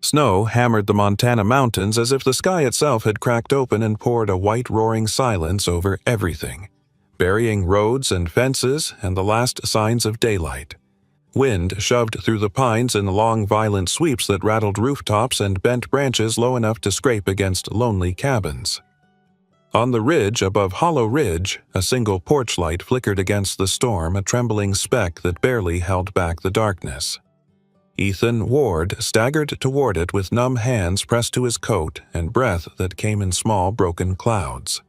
Snow hammered the Montana mountains as if the sky itself had cracked open and poured a white roaring silence over everything, burying roads and fences and the last signs of daylight. Wind shoved through the pines in long violent sweeps that rattled rooftops and bent branches low enough to scrape against lonely cabins. On the ridge above Hollow Ridge, a single porch light flickered against the storm, a trembling speck that barely held back the darkness. Ethan Ward staggered toward it with numb hands pressed to his coat and breath that came in small broken clouds.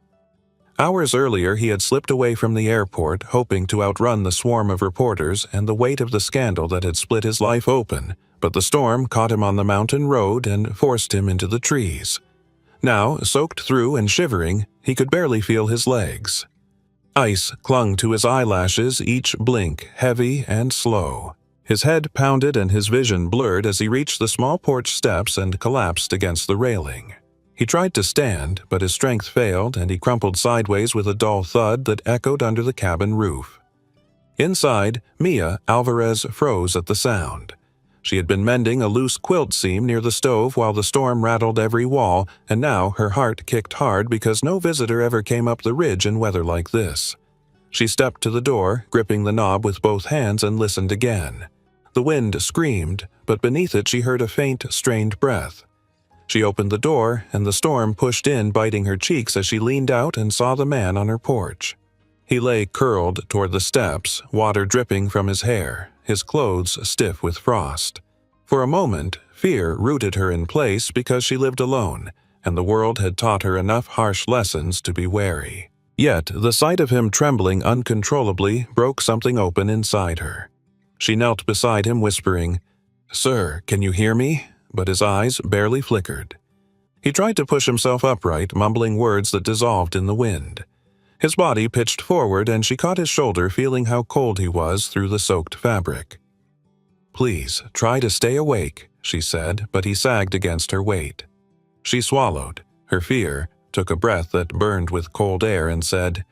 Hours earlier he had slipped away from the airport, hoping to outrun the swarm of reporters and the weight of the scandal that had split his life open, but the storm caught him on the mountain road and forced him into the trees. Now, soaked through and shivering, he could barely feel his legs. Ice clung to his eyelashes, each blink heavy and slow. His head pounded and his vision blurred as he reached the small porch steps and collapsed against the railing. He tried to stand, but his strength failed and he crumpled sideways with a dull thud that echoed under the cabin roof. Inside, Mia Alvarez froze at the sound. She had been mending a loose quilt seam near the stove while the storm rattled every wall, and now her heart kicked hard because no visitor ever came up the ridge in weather like this. She stepped to the door, gripping the knob with both hands, and listened again. The wind screamed, but beneath it she heard a faint, strained breath. She opened the door, and the storm pushed in, biting her cheeks as she leaned out and saw the man on her porch. He lay curled toward the steps, water dripping from his hair, his clothes stiff with frost. For a moment, fear rooted her in place because she lived alone, and the world had taught her enough harsh lessons to be wary. Yet the sight of him trembling uncontrollably broke something open inside her. She knelt beside him, whispering, "Sir, can you hear me?" But his eyes barely flickered. He tried to push himself upright, mumbling words that dissolved in the wind. His body pitched forward, and she caught his shoulder, feeling how cold he was through the soaked fabric. "Please, try to stay awake," she said, but he sagged against her weight. She swallowed her fear, took a breath that burned with cold air, and said,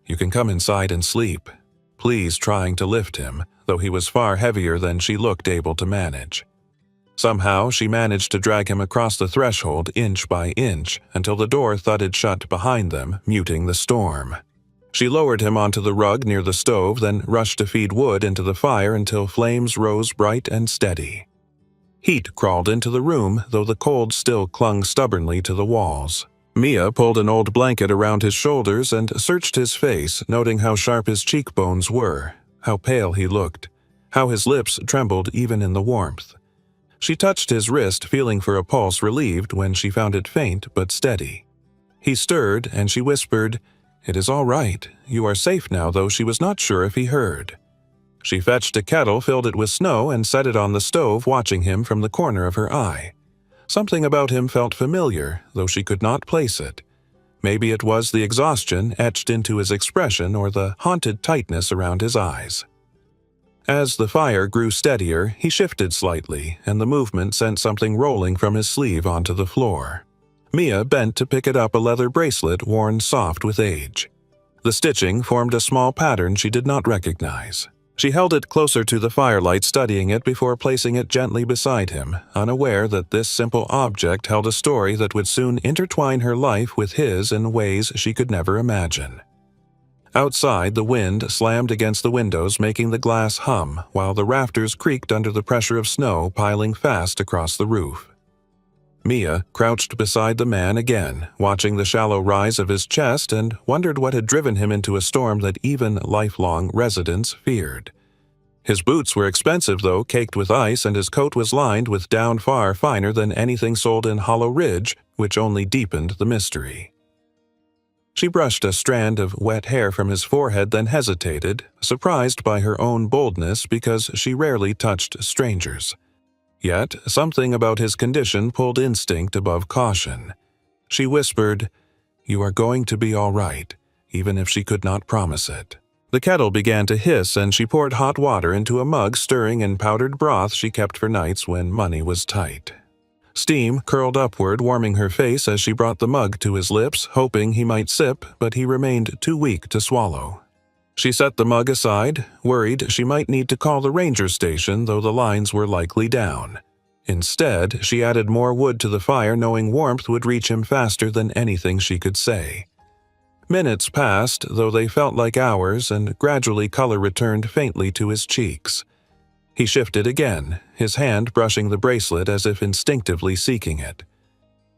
"You can come inside and sleep," please trying to lift him, though he was far heavier than she looked able to manage. Somehow she managed to drag him across the threshold inch by inch until the door thudded shut behind them, muting the storm. She lowered him onto the rug near the stove, then rushed to feed wood into the fire until flames rose bright and steady. Heat crawled into the room, though the cold still clung stubbornly to the walls. Mia pulled an old blanket around his shoulders and searched his face, noting how sharp his cheekbones were, how pale he looked, how his lips trembled even in the warmth. She touched his wrist, feeling for a pulse, relieved when she found it faint but steady. He stirred, and she whispered, "It is all right. You are safe now," though she was not sure if he heard. She fetched a kettle, filled it with snow, and set it on the stove, watching him from the corner of her eye. Something about him felt familiar, though she could not place it. Maybe it was the exhaustion etched into his expression or the haunted tightness around his eyes. As the fire grew steadier, he shifted slightly, and the movement sent something rolling from his sleeve onto the floor. Mia bent to pick it up, a leather bracelet worn soft with age. The stitching formed a small pattern she did not recognize. She held it closer to the firelight, studying it before placing it gently beside him, unaware that this simple object held a story that would soon intertwine her life with his in ways she could never imagine. Outside, the wind slammed against the windows, making the glass hum, while the rafters creaked under the pressure of snow piling fast across the roof. Mia crouched beside the man again, watching the shallow rise of his chest, and wondered what had driven him into a storm that even lifelong residents feared. His boots were expensive, though, caked with ice, and his coat was lined with down far finer than anything sold in Hollow Ridge, which only deepened the mystery. She brushed a strand of wet hair from his forehead, then hesitated, surprised by her own boldness because she rarely touched strangers. Yet something about his condition pulled instinct above caution. She whispered, "You are going to be all right," even if she could not promise it. The kettle began to hiss, and she poured hot water into a mug, stirring in powdered broth she kept for nights when money was tight. Steam curled upward, warming her face as she brought the mug to his lips, hoping he might sip, but he remained too weak to swallow. She set the mug aside, worried she might need to call the ranger station, though the lines were likely down. Instead, she added more wood to the fire, knowing warmth would reach him faster than anything she could say. Minutes passed, though they felt like hours, and gradually color returned faintly to his cheeks. He shifted again, his hand brushing the bracelet as if instinctively seeking it.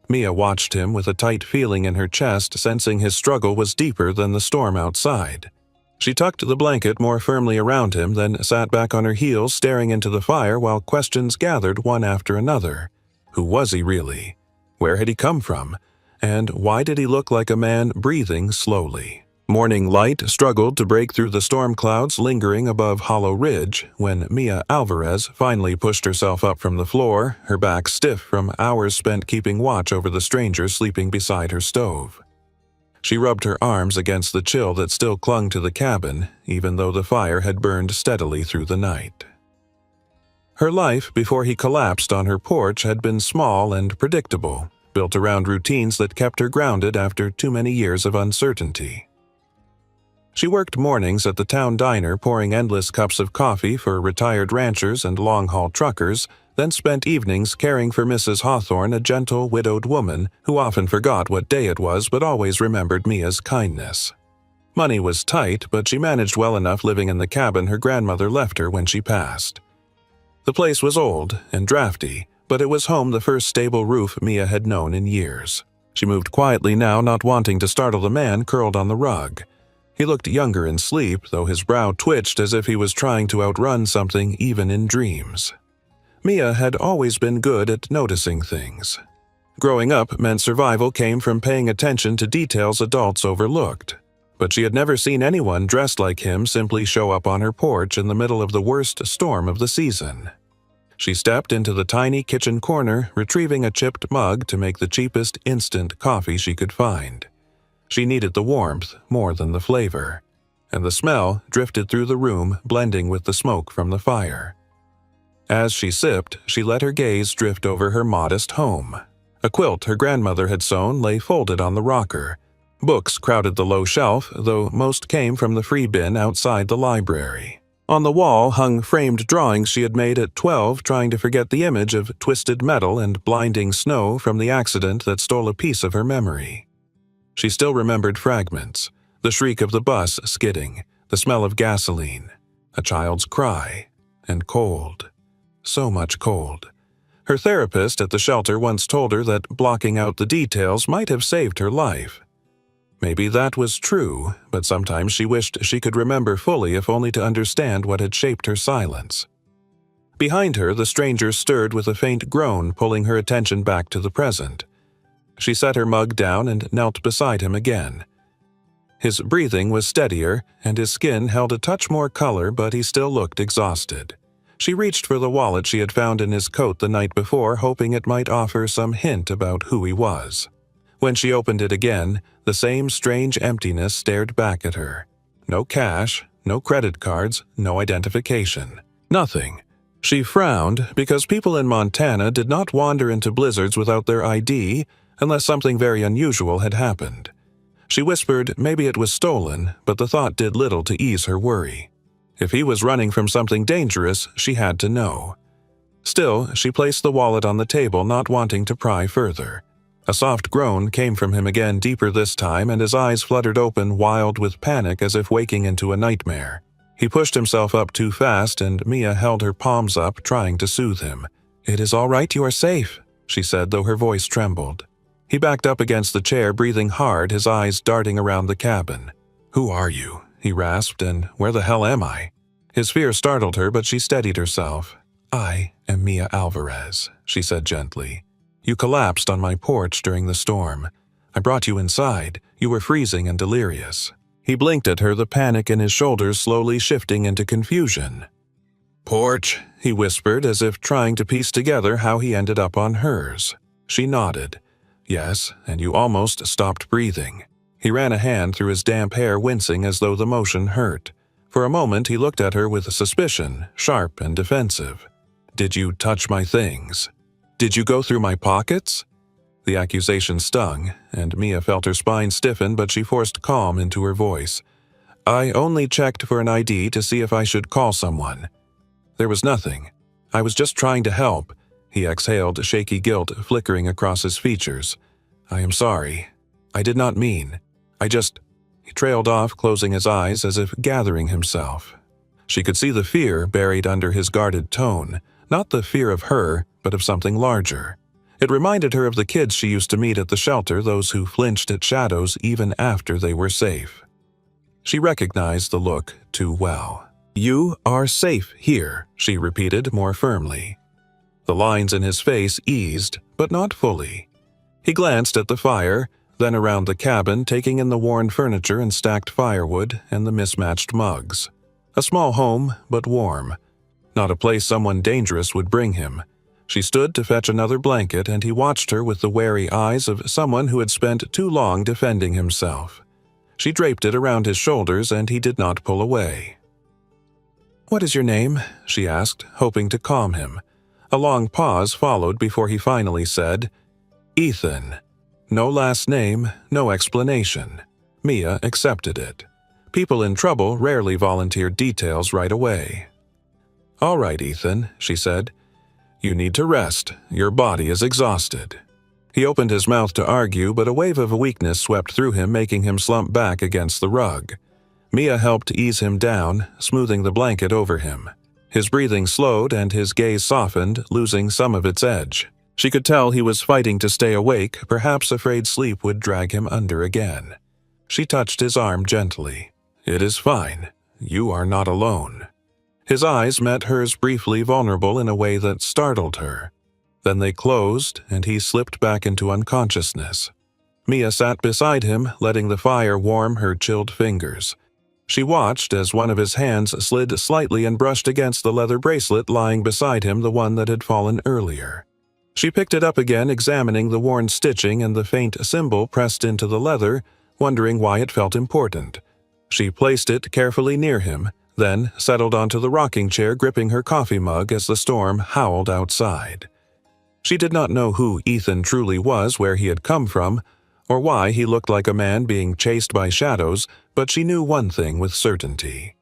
Mia watched him with a tight feeling in her chest, sensing his struggle was deeper than the storm outside. She tucked the blanket more firmly around him, then sat back on her heels, staring into the fire while questions gathered one after another. Who was he really? Where had he come from? And why did he look like a man breathing slowly? Morning light struggled to break through the storm clouds lingering above Hollow Ridge when Mia Alvarez finally pushed herself up from the floor, her back stiff from hours spent keeping watch over the stranger sleeping beside her stove. She rubbed her arms against the chill that still clung to the cabin, even though the fire had burned steadily through the night. Her life before he collapsed on her porch had been small and predictable, built around routines that kept her grounded after too many years of uncertainty. She worked mornings at the town diner pouring endless cups of coffee for retired ranchers and long-haul truckers, then spent evenings caring for Mrs. Hawthorne, a gentle, widowed woman who often forgot what day it was but always remembered Mia's kindness. Money was tight, but she managed well enough living in the cabin her grandmother left her when she passed. The place was old and drafty, but it was home the first stable roof Mia had known in years. She moved quietly now, not wanting to startle the man curled on the rug. He looked younger in sleep, though his brow twitched as if he was trying to outrun something even in dreams. Mia had always been good at noticing things. Growing up meant survival came from paying attention to details adults overlooked. But she had never seen anyone dressed like him simply show up on her porch in the middle of the worst storm of the season. She stepped into the tiny kitchen corner, retrieving a chipped mug to make the cheapest instant coffee she could find. She needed the warmth more than the flavor, and the smell drifted through the room, blending with the smoke from the fire. As she sipped, she let her gaze drift over her modest home. A quilt her grandmother had sewn lay folded on the rocker. Books crowded the low shelf, though most came from the free bin outside the library. On the wall hung framed drawings she had made at 12, trying to forget the image of twisted metal and blinding snow from the accident that stole a piece of her memory. She still remembered fragments, the shriek of the bus skidding, the smell of gasoline, a child's cry, and cold. So much cold. Her therapist at the shelter once told her that blocking out the details might have saved her life. Maybe that was true, but sometimes she wished she could remember fully if only to understand what had shaped her silence. Behind her, the stranger stirred with a faint groan, pulling her attention back to the present. She set her mug down and knelt beside him again. His breathing was steadier, and his skin held a touch more color, but he still looked exhausted. She reached for the wallet she had found in his coat the night before, hoping it might offer some hint about who he was. When she opened it again, the same strange emptiness stared back at her. No cash, no credit cards, no identification. Nothing. She frowned because people in Montana did not wander into blizzards without their ID unless something very unusual had happened. She whispered maybe it was stolen, but the thought did little to ease her worry. If he was running from something dangerous, she had to know. Still, she placed the wallet on the table, not wanting to pry further. A soft groan came from him again, deeper this time, and his eyes fluttered open, wild with panic as if waking into a nightmare. He pushed himself up too fast, and Mia held her palms up, trying to soothe him. "It is all right, you are safe," she said, though her voice trembled. He backed up against the chair, breathing hard, his eyes darting around the cabin. "Who are you?" he rasped, "and where the hell am I?" His fear startled her, but she steadied herself. "I am Mia Alvarez," she said gently. "You collapsed on my porch during the storm. I brought you inside. You were freezing and delirious." He blinked at her, the panic in his shoulders slowly shifting into confusion. "Porch," he whispered, as if trying to piece together how he ended up on hers. She nodded. "Yes, and you almost stopped breathing." He ran a hand through his damp hair, wincing as though the motion hurt. For a moment he looked at her with suspicion, sharp and defensive. "Did you touch my things? Did you go through my pockets?" The accusation stung, and Mia felt her spine stiffen, but she forced calm into her voice. "I only checked for an ID to see if I should call someone. There was nothing. I was just trying to help. He exhaled shaky guilt flickering across his features. "I am sorry. I did not mean. I just—" He trailed off, closing his eyes as if gathering himself. She could see the fear buried under his guarded tone, not the fear of her, but of something larger. It reminded her of the kids she used to meet at the shelter, those who flinched at shadows even after they were safe. She recognized the look too well. "You are safe here," she repeated more firmly. The lines in his face eased, but not fully. He glanced at the fire, then around the cabin, taking in the worn furniture and stacked firewood and the mismatched mugs. A small home, but warm. Not a place someone dangerous would bring him. She stood to fetch another blanket, and he watched her with the wary eyes of someone who had spent too long defending himself. She draped it around his shoulders, and he did not pull away. "What is your name?" she asked, hoping to calm him. A long pause followed before he finally said, "Ethan." No last name, no explanation. Mia accepted it. People in trouble rarely volunteered details right away. "All right, Ethan," she said. "You need to rest. Your body is exhausted." He opened his mouth to argue, but a wave of weakness swept through him, making him slump back against the rug. Mia helped ease him down, smoothing the blanket over him. His breathing slowed and his gaze softened, losing some of its edge. She could tell he was fighting to stay awake, perhaps afraid sleep would drag him under again. She touched his arm gently. "It is fine. You are not alone." His eyes met hers briefly, vulnerable in a way that startled her. Then they closed, and he slipped back into unconsciousness. Mia sat beside him, letting the fire warm her chilled fingers. She watched as one of his hands slid slightly and brushed against the leather bracelet lying beside him, the one that had fallen earlier. She picked it up again, examining the worn stitching and the faint symbol pressed into the leather, wondering why it felt important. She placed it carefully near him, then settled onto the rocking chair, gripping her coffee mug as the storm howled outside. She did not know who Ethan truly was, where he had come from, or why he looked like a man being chased by shadows, but she knew one thing with certainty.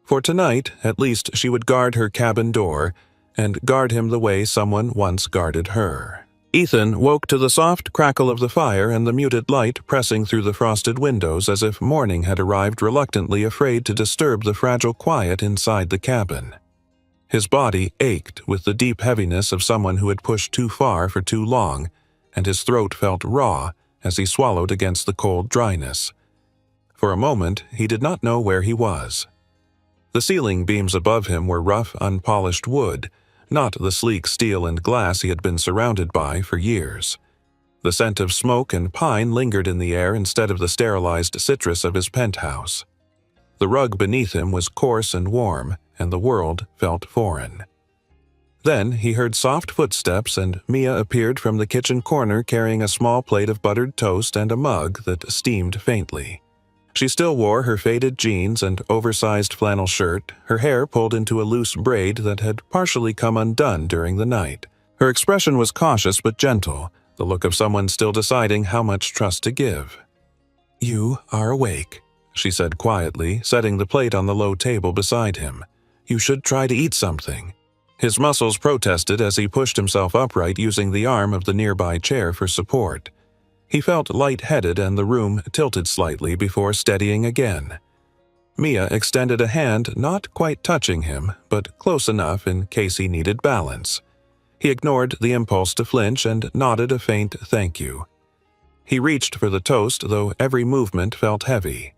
For tonight, at least, she would guard her cabin door, and guard him the way someone once guarded her. Ethan woke to the soft crackle of the fire and the muted light pressing through the frosted windows, as if morning had arrived, reluctantly afraid to disturb the fragile quiet inside the cabin. His body ached with the deep heaviness of someone who had pushed too far for too long, and his throat felt raw as he swallowed against the cold dryness. For a moment, he did not know where he was. The ceiling beams above him were rough, unpolished wood, not the sleek steel and glass he had been surrounded by for years. The scent of smoke and pine lingered in the air instead of the sterilized citrus of his penthouse. The rug beneath him was coarse and warm, and the world felt foreign. Then he heard soft footsteps, and Mia appeared from the kitchen corner carrying a small plate of buttered toast and a mug that steamed faintly. She still wore her faded jeans and oversized flannel shirt, her hair pulled into a loose braid that had partially come undone during the night. Her expression was cautious but gentle, the look of someone still deciding how much trust to give. "You are awake," she said quietly, setting the plate on the low table beside him. "You should try to eat something." His muscles protested as he pushed himself upright, using the arm of the nearby chair for support. He felt light-headed and the room tilted slightly before steadying again. Mia extended a hand, not quite touching him, but close enough in case he needed balance. He ignored the impulse to flinch and nodded a faint thank you. He reached for the toast, though every movement felt heavy.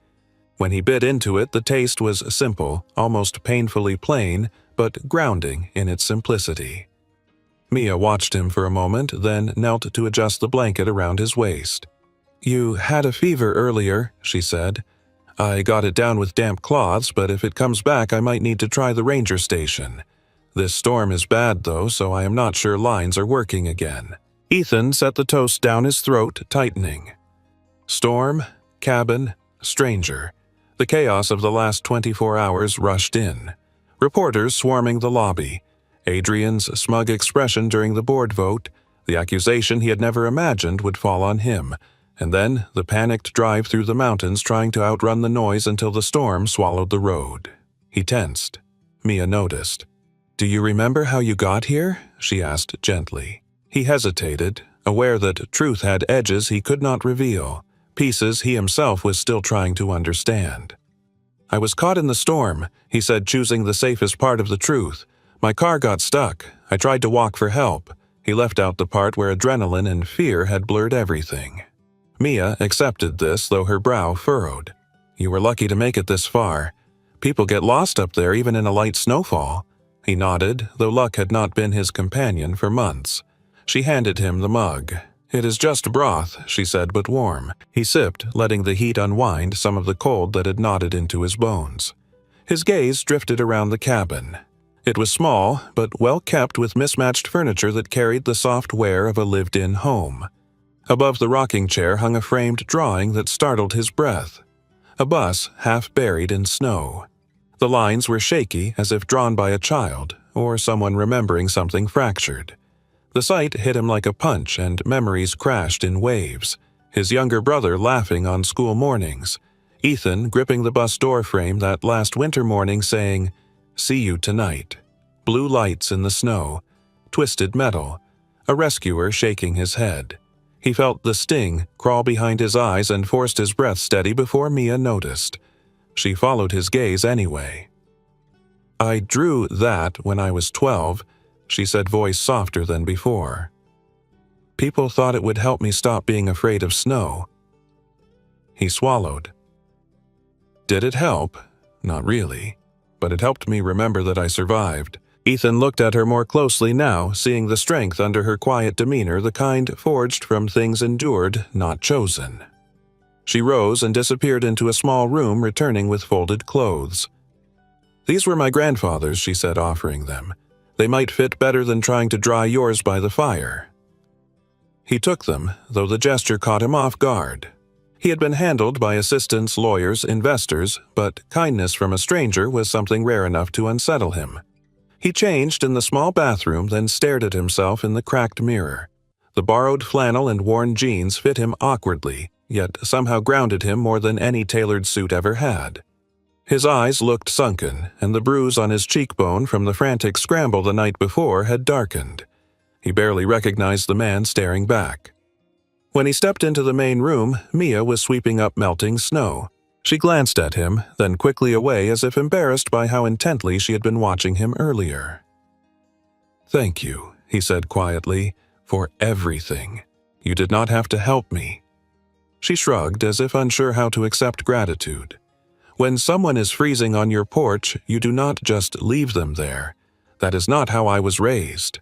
When he bit into it, the taste was simple, almost painfully plain, but grounding in its simplicity. Mia watched him for a moment, then knelt to adjust the blanket around his waist. "You had a fever earlier," she said. "I got it down with damp cloths, but if it comes back I might need to try the ranger station. This storm is bad though, so I am not sure lines are working again." Ethan set the toast down his throat, tightening. Storm, cabin, stranger. The chaos of the last 24 hours rushed in. Reporters swarming the lobby. Adrian's smug expression during the board vote, the accusation he had never imagined would fall on him, and then the panicked drive through the mountains trying to outrun the noise until the storm swallowed the road. He tensed. Mia noticed. "Do you remember how you got here?" she asked gently. He hesitated, aware that truth had edges he could not reveal, pieces he himself was still trying to understand. "I was caught in the storm," he said, choosing the safest part of the truth. "My car got stuck. I tried to walk for help." He left out the part where adrenaline and fear had blurred everything. Mia accepted this, though her brow furrowed. "You were lucky to make it this far. People get lost up there even in a light snowfall." He nodded, though luck had not been his companion for months. She handed him the mug. "It is just broth," she said, "but warm." He sipped, letting the heat unwind some of the cold that had knotted into his bones. His gaze drifted around the cabin. It was small, but well kept, with mismatched furniture that carried the soft wear of a lived-in home. Above the rocking chair hung a framed drawing that startled his breath. A bus half buried in snow. The lines were shaky, as if drawn by a child, or someone remembering something fractured. The sight hit him like a punch, and memories crashed in waves. His younger brother laughing on school mornings. Ethan gripping the bus door frame that last winter morning saying, "See you tonight." Blue lights in the snow. Twisted metal. A rescuer shaking his head. He felt the sting crawl behind his eyes and forced his breath steady before Mia noticed. She followed his gaze anyway. "I drew that when I was 12, she said, voice softer than before. "People thought it would help me stop being afraid of snow." He swallowed. "Did it help? Not really. But it helped me remember that I survived." Ethan looked at her more closely now, seeing the strength under her quiet demeanor, the kind forged from things endured, not chosen. She rose and disappeared into a small room, returning with folded clothes. "These were my grandfather's," she said, offering them. "They might fit better than trying to dry yours by the fire." He took them, though the gesture caught him off guard. He had been handled by assistants, lawyers, investors, but kindness from a stranger was something rare enough to unsettle him. He changed in the small bathroom, then stared at himself in the cracked mirror. The borrowed flannel and worn jeans fit him awkwardly, yet somehow grounded him more than any tailored suit ever had. His eyes looked sunken, and the bruise on his cheekbone from the frantic scramble the night before had darkened. He barely recognized the man staring back. When he stepped into the main room, Mia was sweeping up melting snow. She glanced at him, then quickly away as if embarrassed by how intently she had been watching him earlier. "Thank you," he said quietly, "for everything. You did not have to help me." She shrugged, as if unsure how to accept gratitude. "When someone is freezing on your porch, you do not just leave them there. That is not how I was raised."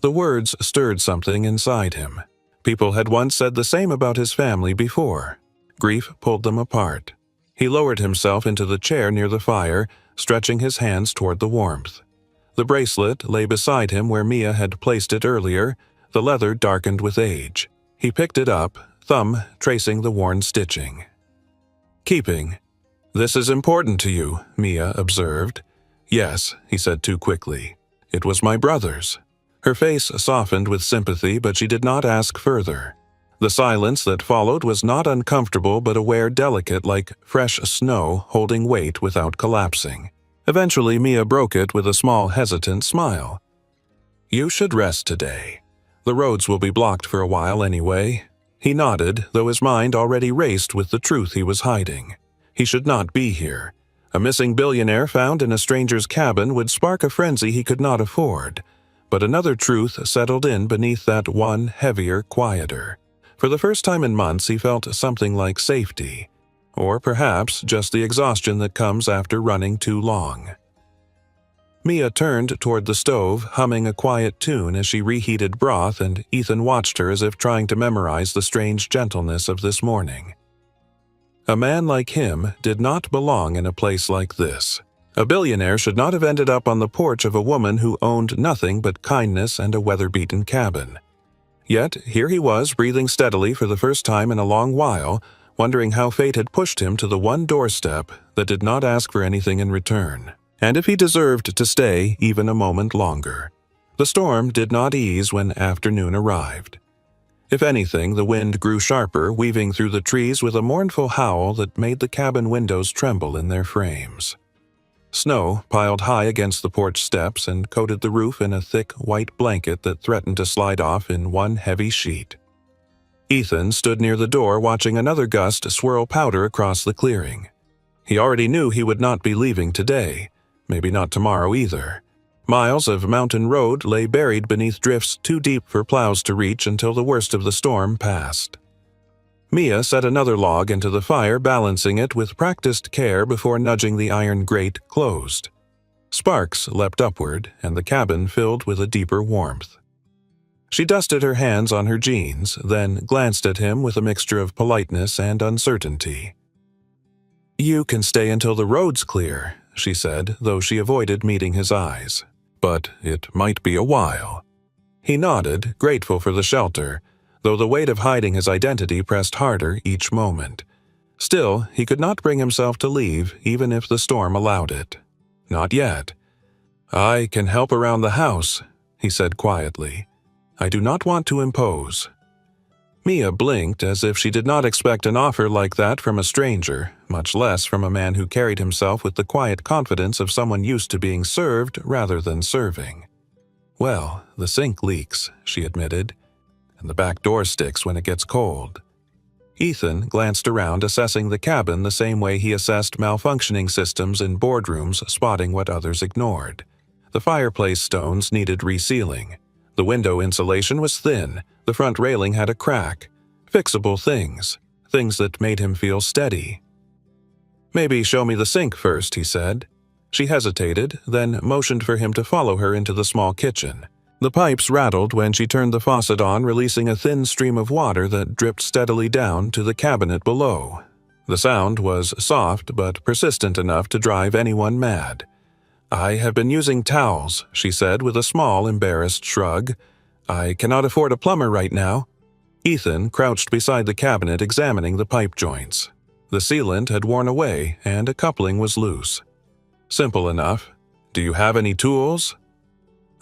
The words stirred something inside him. People had once said the same about his family before. Grief pulled them apart. He lowered himself into the chair near the fire, stretching his hands toward the warmth. The bracelet lay beside him where Mia had placed it earlier, the leather darkened with age. He picked it up, thumb tracing the worn stitching. "Keeping. This is important to you," Mia observed. "Yes," he said too quickly. "It was my brother's." Her face softened with sympathy, but she did not ask further. The silence that followed was not uncomfortable but aware, delicate, like fresh snow holding weight without collapsing. Eventually, Mia broke it with a small, hesitant smile. "You should rest today. The roads will be blocked for a while anyway." He nodded, though his mind already raced with the truth he was hiding. He should not be here. A missing billionaire found in a stranger's cabin would spark a frenzy he could not afford. But another truth settled in beneath that one, heavier, quieter. For the first time in months, he felt something like safety. Or perhaps just the exhaustion that comes after running too long. Mia turned toward the stove, humming a quiet tune as she reheated broth, and Ethan watched her as if trying to memorize the strange gentleness of this morning. A man like him did not belong in a place like this. A billionaire should not have ended up on the porch of a woman who owned nothing but kindness and a weather-beaten cabin. Yet here he was, breathing steadily for the first time in a long while, wondering how fate had pushed him to the one doorstep that did not ask for anything in return, and if he deserved to stay even a moment longer. The storm did not ease when afternoon arrived. If anything, the wind grew sharper, weaving through the trees with a mournful howl that made the cabin windows tremble in their frames. Snow piled high against the porch steps and coated the roof in a thick white blanket that threatened to slide off in one heavy sheet. Ethan stood near the door watching another gust swirl powder across the clearing. He already knew he would not be leaving today, maybe not tomorrow either. Miles of mountain road lay buried beneath drifts too deep for plows to reach until the worst of the storm passed. Mia set another log into the fire, balancing it with practiced care before nudging the iron grate closed. Sparks leapt upward, and the cabin filled with a deeper warmth. She dusted her hands on her jeans, then glanced at him with a mixture of politeness and uncertainty. "You can stay until the road's clear," she said, though she avoided meeting his eyes. "But it might be a while." He nodded, grateful for the shelter, though the weight of hiding his identity pressed harder each moment. Still, he could not bring himself to leave, even if the storm allowed it. Not yet. "I can help around the house," he said quietly. "I do not want to impose." Mia blinked as if she did not expect an offer like that from a stranger, much less from a man who carried himself with the quiet confidence of someone used to being served rather than serving. "Well, the sink leaks," she admitted, "and the back door sticks when it gets cold." Ethan glanced around, assessing the cabin the same way he assessed malfunctioning systems in boardrooms, spotting what others ignored. The fireplace stones needed resealing. The window insulation was thin, the front railing had a crack. Fixable things that made him feel steady. "Maybe show me the sink first," he said. She hesitated, then motioned for him to follow her into the small kitchen. The pipes rattled when she turned the faucet on, releasing a thin stream of water that dripped steadily down to the cabinet below. The sound was soft but persistent enough to drive anyone mad. "I have been using towels," she said with a small, embarrassed shrug. "I cannot afford a plumber right now." Ethan crouched beside the cabinet, examining the pipe joints. The sealant had worn away, and a coupling was loose. "Simple enough. Do you have any tools?"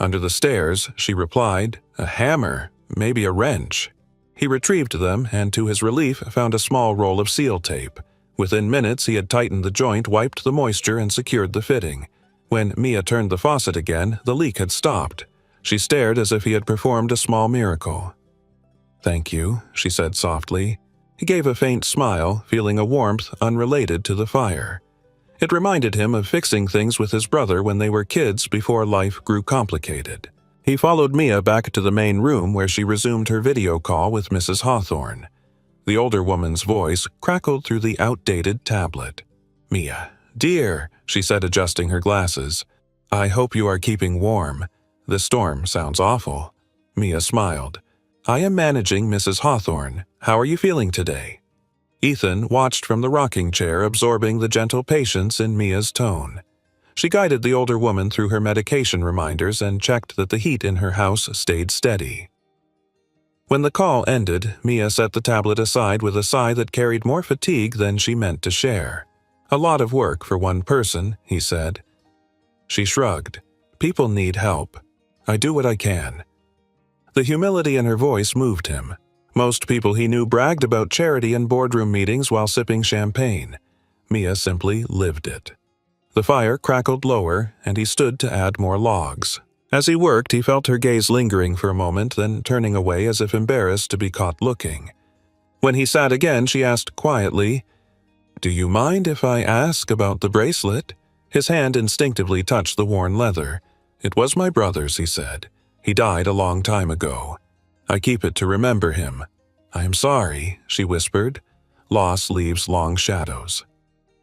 "Under the stairs," she replied. "A hammer, maybe a wrench." He retrieved them, and to his relief found a small roll of seal tape. Within minutes he had tightened the joint, wiped the moisture, and secured the fitting. When Mia turned the faucet again, the leak had stopped. She stared as if he had performed a small miracle. "Thank you," she said softly. He gave a faint smile, feeling a warmth unrelated to the fire. It reminded him of fixing things with his brother when they were kids before life grew complicated. He followed Mia back to the main room where she resumed her video call with Mrs. Hawthorne. The older woman's voice crackled through the outdated tablet. "Mia, dear," she said, adjusting her glasses. "I hope you are keeping warm. The storm sounds awful." Mia smiled. "I am managing, Mrs. Hawthorne. How are you feeling today?" Ethan watched from the rocking chair, absorbing the gentle patience in Mia's tone. She guided the older woman through her medication reminders and checked that the heat in her house stayed steady. When the call ended, Mia set the tablet aside with a sigh that carried more fatigue than she meant to share. "A lot of work for one person," he said. She shrugged. "People need help. I do what I can." The humility in her voice moved him. Most people he knew bragged about charity in boardroom meetings while sipping champagne. Mia simply lived it. The fire crackled lower, and he stood to add more logs. As he worked, he felt her gaze lingering for a moment, then turning away as if embarrassed to be caught looking. When he sat again, she asked quietly, "Do you mind if I ask about the bracelet?" His hand instinctively touched the worn leather. "It was my brother's," he said. "He died a long time ago. I keep it to remember him." "I am sorry," she whispered. "Loss leaves long shadows."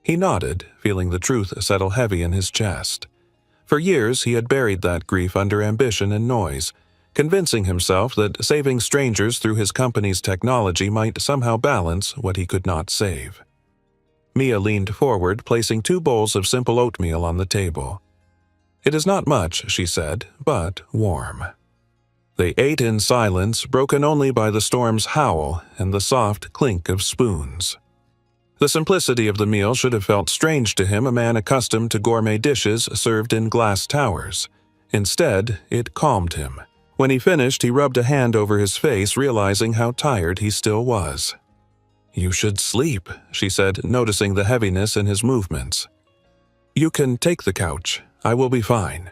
He nodded, feeling the truth settle heavy in his chest. For years he had buried that grief under ambition and noise, convincing himself that saving strangers through his company's technology might somehow balance what he could not save. Mia leaned forward, placing 2 bowls of simple oatmeal on the table. "It is not much," she said, "but warm." They ate in silence, broken only by the storm's howl and the soft clink of spoons. The simplicity of the meal should have felt strange to him, a man accustomed to gourmet dishes served in glass towers. Instead, it calmed him. When he finished, he rubbed a hand over his face, realizing how tired he still was. "You should sleep," she said, noticing the heaviness in his movements. You can take the couch. I will be fine."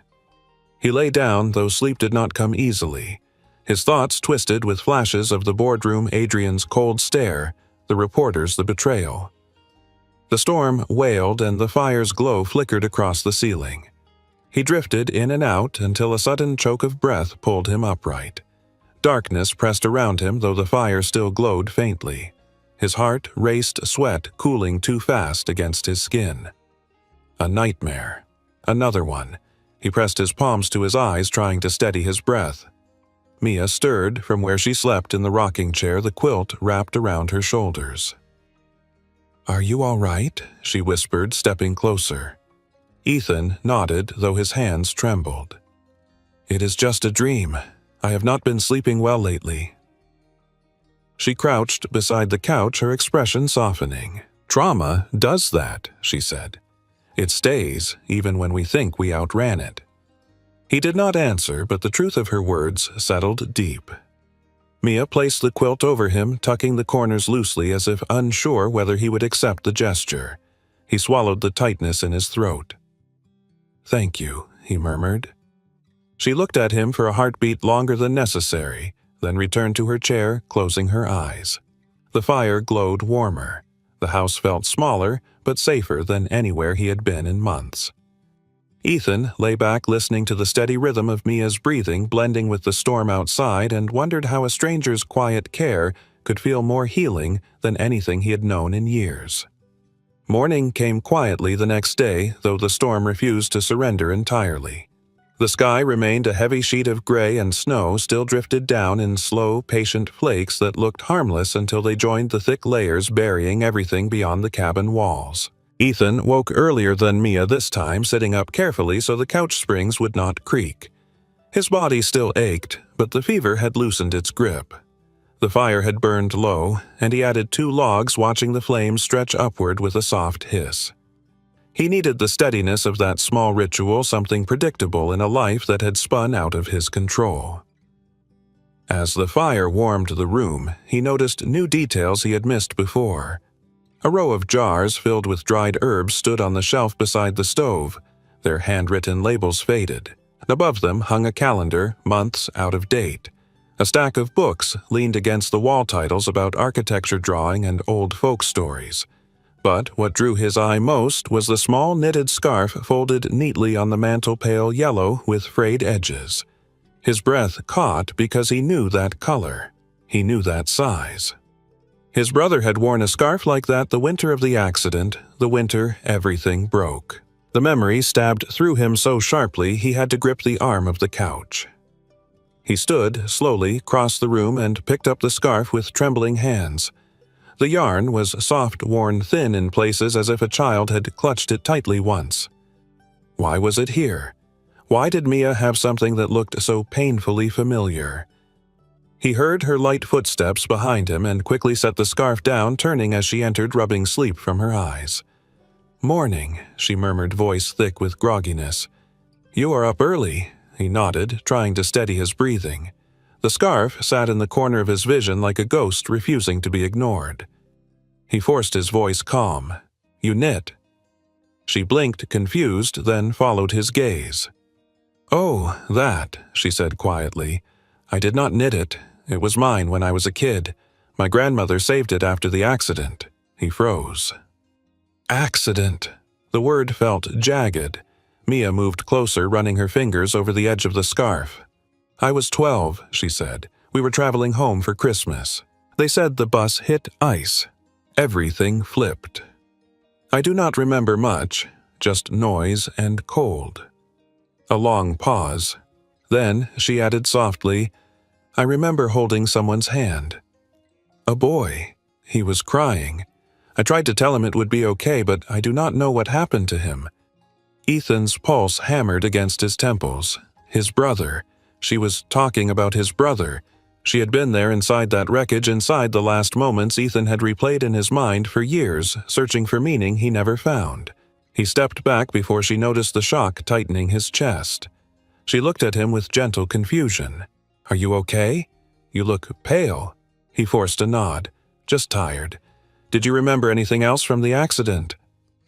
He lay down, though sleep did not come easily. His thoughts twisted with flashes of the boardroom, Adrian's cold stare, the reporters, the betrayal. The storm wailed and the fire's glow flickered across the ceiling. He drifted in and out until a sudden choke of breath pulled him upright. Darkness pressed around him, though the fire still glowed faintly. His heart raced, sweat cooling too fast against his skin. A nightmare. Another one. He pressed his palms to his eyes, trying to steady his breath. Mia stirred from where she slept in the rocking chair, the quilt wrapped around her shoulders. "Are you all right?" she whispered, stepping closer. Ethan nodded, though his hands trembled. "It is just a dream. I have not been sleeping well lately." She crouched beside the couch, her expression softening. "Trauma does that," she said. "It stays, even when we think we outran it." He did not answer, but the truth of her words settled deep. Mia placed the quilt over him, tucking the corners loosely as if unsure whether he would accept the gesture. He swallowed the tightness in his throat. "Thank you," he murmured. She looked at him for a heartbeat longer than necessary, then returned to her chair, closing her eyes. The fire glowed warmer. The house felt smaller, but safer than anywhere he had been in months. Ethan lay back listening to the steady rhythm of Mia's breathing blending with the storm outside and wondered how a stranger's quiet care could feel more healing than anything he had known in years. Morning came quietly the next day, though the storm refused to surrender entirely. The sky remained a heavy sheet of gray, and snow still drifted down in slow, patient flakes that looked harmless until they joined the thick layers burying everything beyond the cabin walls. Ethan woke earlier than Mia this time, sitting up carefully so the couch springs would not creak. His body still ached, but the fever had loosened its grip. The fire had burned low, and he added 2 logs, watching the flames stretch upward with a soft hiss. He needed the steadiness of that small ritual, something predictable in a life that had spun out of his control. As the fire warmed the room, he noticed new details he had missed before. A row of jars filled with dried herbs stood on the shelf beside the stove, their handwritten labels faded. Above them hung a calendar, months out of date. A stack of books leaned against the wall, titles about architecture drawing and old folk stories. But what drew his eye most was the small knitted scarf folded neatly on the mantel, pale yellow with frayed edges. His breath caught because he knew that color. He knew that size. His brother had worn a scarf like that the winter of the accident, the winter everything broke. The memory stabbed through him so sharply he had to grip the arm of the couch. He stood, slowly, crossed the room and picked up the scarf with trembling hands. The yarn was soft, worn thin in places as if a child had clutched it tightly once. Why was it here? Why did Mia have something that looked so painfully familiar? He heard her light footsteps behind him and quickly set the scarf down, turning as she entered, rubbing sleep from her eyes. "Morning," she murmured, voice thick with grogginess. "You are up early," he nodded, trying to steady his breathing. The scarf sat in the corner of his vision like a ghost refusing to be ignored. He forced his voice calm. "You knit." She blinked, confused, then followed his gaze. "Oh, that," she said quietly. "I did not knit it. It was mine when I was a kid. My grandmother saved it after the accident." He froze. Accident. The word felt jagged. Mia moved closer, running her fingers over the edge of the scarf. "I was 12, she said. "We were traveling home for Christmas. They said the bus hit ice. Everything flipped. I do not remember much, just noise and cold." A long pause. Then she added softly, "I remember holding someone's hand. A boy. He was crying. I tried to tell him it would be okay, but I do not know what happened to him." Ethan's pulse hammered against his temples. His brother. She was talking about his brother. She had been there inside that wreckage, inside the last moments Ethan had replayed in his mind for years, searching for meaning he never found. He stepped back before she noticed the shock tightening his chest. She looked at him with gentle confusion. "Are you okay? You look pale." He forced a nod. "Just tired. Did you remember anything else from the accident?"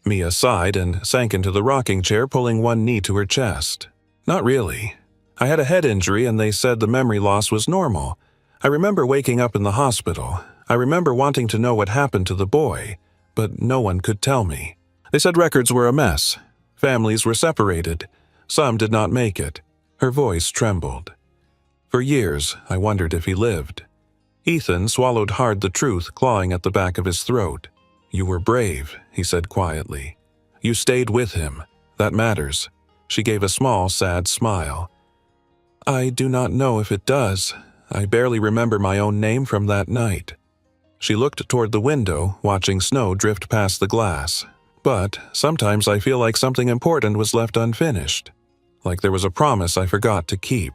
Mia sighed and sank into the rocking chair, pulling one knee to her chest. Not really. I had a head injury and they said the memory loss was normal. I remember waking up in the hospital. I remember wanting to know what happened to the boy, but no one could tell me. They said records were a mess. Families were separated. Some did not make it. Her voice trembled. For years, I wondered if he lived. Ethan swallowed hard the truth clawing at the back of his throat. You were brave, he said quietly. You stayed with him. That matters. She gave a small, sad smile. I do not know if it does. I barely remember my own name from that night. She looked toward the window, watching snow drift past the glass. But sometimes I feel like something important was left unfinished. Like there was a promise I forgot to keep.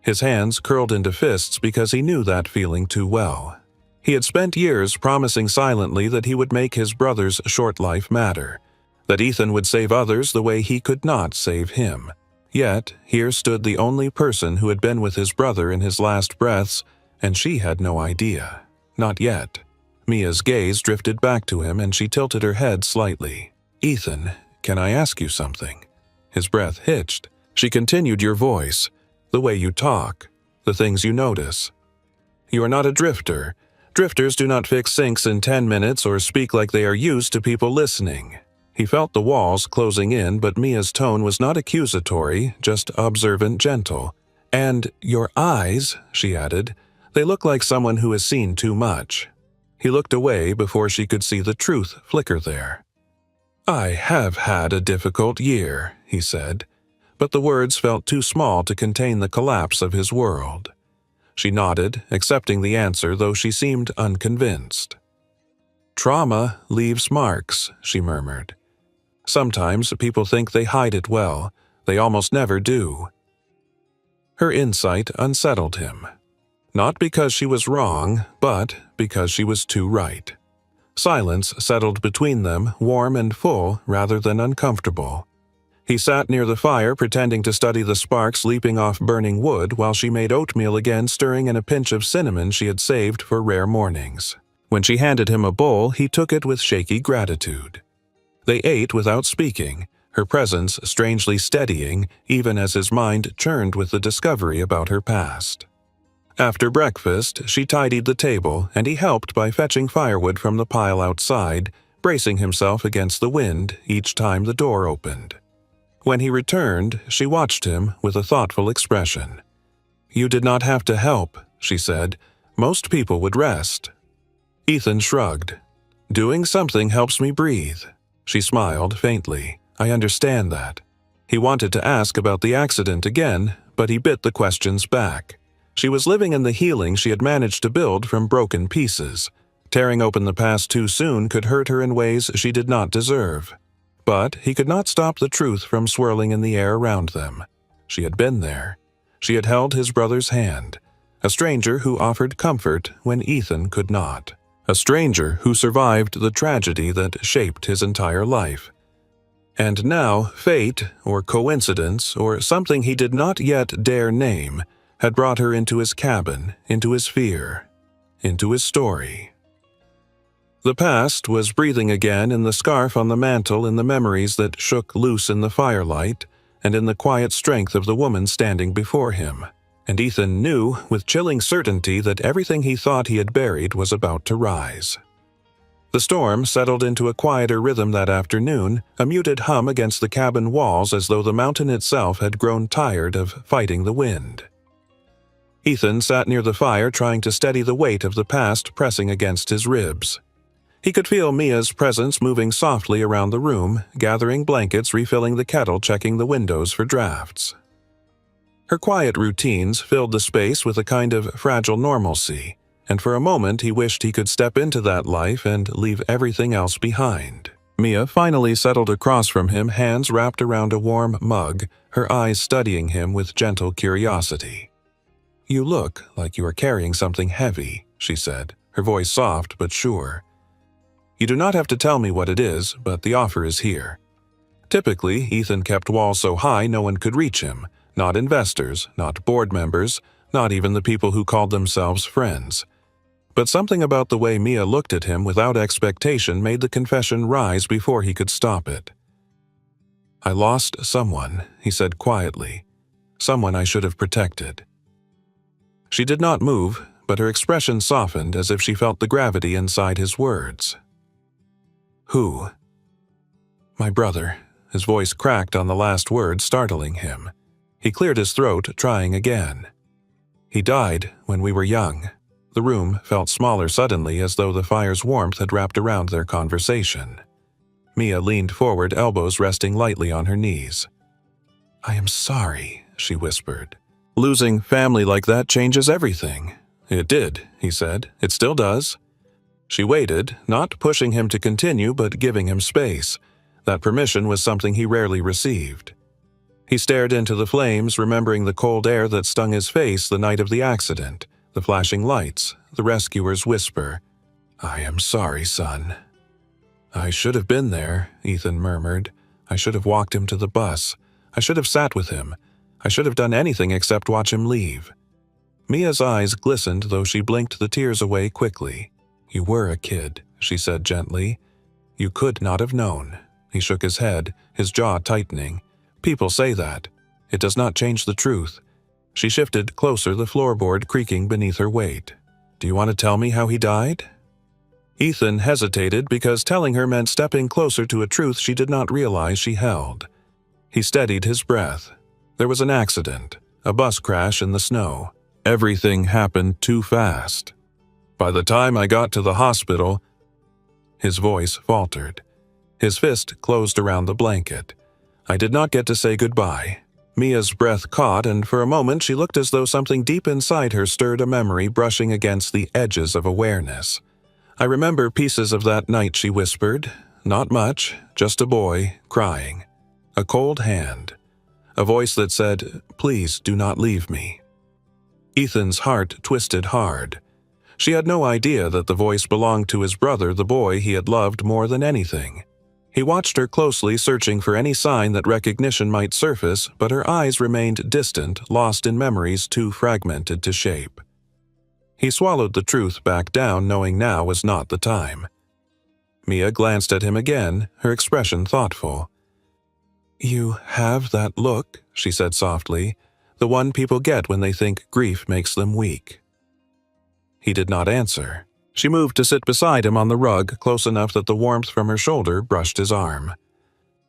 His hands curled into fists because he knew that feeling too well. He had spent years promising silently that he would make his brother's short life matter, that Ethan would save others the way he could not save him. Yet, here stood the only person who had been with his brother in his last breaths, and she had no idea. Not yet. Mia's gaze drifted back to him and she tilted her head slightly. Ethan, can I ask you something? His breath hitched. She continued, your voice, the way you talk, the things you notice. You are not a drifter. Drifters do not fix sinks in 10 minutes or speak like they are used to people listening. He felt the walls closing in, but Mia's tone was not accusatory, just observant, gentle. And your eyes, she added, they look like someone who has seen too much. He looked away before she could see the truth flicker there. I have had a difficult year, he said, but the words felt too small to contain the collapse of his world. She nodded, accepting the answer, though she seemed unconvinced. Trauma leaves marks, she murmured. Sometimes people think they hide it well. They almost never do. Her insight unsettled him. Not because she was wrong, but because she was too right. Silence settled between them, warm and full rather than uncomfortable. He sat near the fire, pretending to study the sparks leaping off burning wood while she made oatmeal again, stirring in a pinch of cinnamon she had saved for rare mornings. When she handed him a bowl, he took it with shaky gratitude. They ate without speaking, her presence strangely steadying even as his mind churned with the discovery about her past. After breakfast, she tidied the table, and he helped by fetching firewood from the pile outside, bracing himself against the wind each time the door opened. When he returned, she watched him with a thoughtful expression. You did not have to help, she said. Most people would rest. Ethan shrugged. Doing something helps me breathe. She smiled faintly. I understand that. He wanted to ask about the accident again, but he bit the questions back. She was living in the healing she had managed to build from broken pieces. Tearing open the past too soon could hurt her in ways she did not deserve. But he could not stop the truth from swirling in the air around them. She had been there. She had held his brother's hand. A stranger who offered comfort when Ethan could not. A stranger who survived the tragedy that shaped his entire life. And now, fate, or coincidence, or something he did not yet dare name, had brought her into his cabin, into his fear, into his story. The past was breathing again in the scarf on the mantel, in the memories that shook loose in the firelight, and in the quiet strength of the woman standing before him. And Ethan knew with chilling certainty that everything he thought he had buried was about to rise. The storm settled into a quieter rhythm that afternoon, a muted hum against the cabin walls as though the mountain itself had grown tired of fighting the wind. Ethan sat near the fire, trying to steady the weight of the past pressing against his ribs. He could feel Mia's presence moving softly around the room, gathering blankets, refilling the kettle, checking the windows for drafts. Her quiet routines filled the space with a kind of fragile normalcy, and for a moment he wished he could step into that life and leave everything else behind. Mia finally settled across from him, hands wrapped around a warm mug, her eyes studying him with gentle curiosity. You look like you are carrying something heavy, she said, her voice soft but sure. You do not have to tell me what it is, but the offer is here. Typically, Ethan kept walls so high no one could reach him, not investors, not board members, not even the people who called themselves friends. But something about the way Mia looked at him without expectation made the confession rise before he could stop it. "I lost someone," he said quietly. "Someone I should have protected." She did not move, but her expression softened as if she felt the gravity inside his words. "Who?" "My brother." His voice cracked on the last word, startling him. He cleared his throat, trying again. "He died when we were young." The room felt smaller suddenly, as though the fire's warmth had wrapped around their conversation. Mia leaned forward, elbows resting lightly on her knees. "I am sorry," she whispered. "Losing family like that changes everything." "It did," he said. "It still does." She waited, not pushing him to continue but giving him space. That permission was something he rarely received. He stared into the flames, remembering the cold air that stung his face the night of the accident, the flashing lights, the rescuer's whisper. "I am sorry, son." "I should have been there," Ethan murmured. "I should have walked him to the bus. I should have sat with him. I should have done anything except watch him leave." Mia's eyes glistened, though she blinked the tears away quickly. "You were a kid," she said gently. "You could not have known." He shook his head, his jaw tightening. "People say that. It does not change the truth." She shifted closer, the floorboard creaking beneath her weight. "Do you want to tell me how he died?" Ethan hesitated because telling her meant stepping closer to a truth she did not realize she held. He steadied his breath. There was an accident, a bus crash in the snow. Everything happened too fast. By the time I got to the hospital, his voice faltered. His fist closed around the blanket. I did not get to say goodbye. Mia's breath caught, and for a moment she looked as though something deep inside her stirred a memory brushing against the edges of awareness. "I remember pieces of that night," she whispered. "Not much, just a boy, crying. A cold hand. A voice that said, 'Please do not leave me.'" Ethan's heart twisted hard. She had no idea that the voice belonged to his brother, the boy he had loved more than anything. He watched her closely, searching for any sign that recognition might surface, but her eyes remained distant, lost in memories too fragmented to shape. He swallowed the truth back down, knowing now was not the time. Mia glanced at him again, her expression thoughtful. "You have that look," she said softly, "the one people get when they think grief makes them weak." He did not answer. She moved to sit beside him on the rug, close enough that the warmth from her shoulder brushed his arm.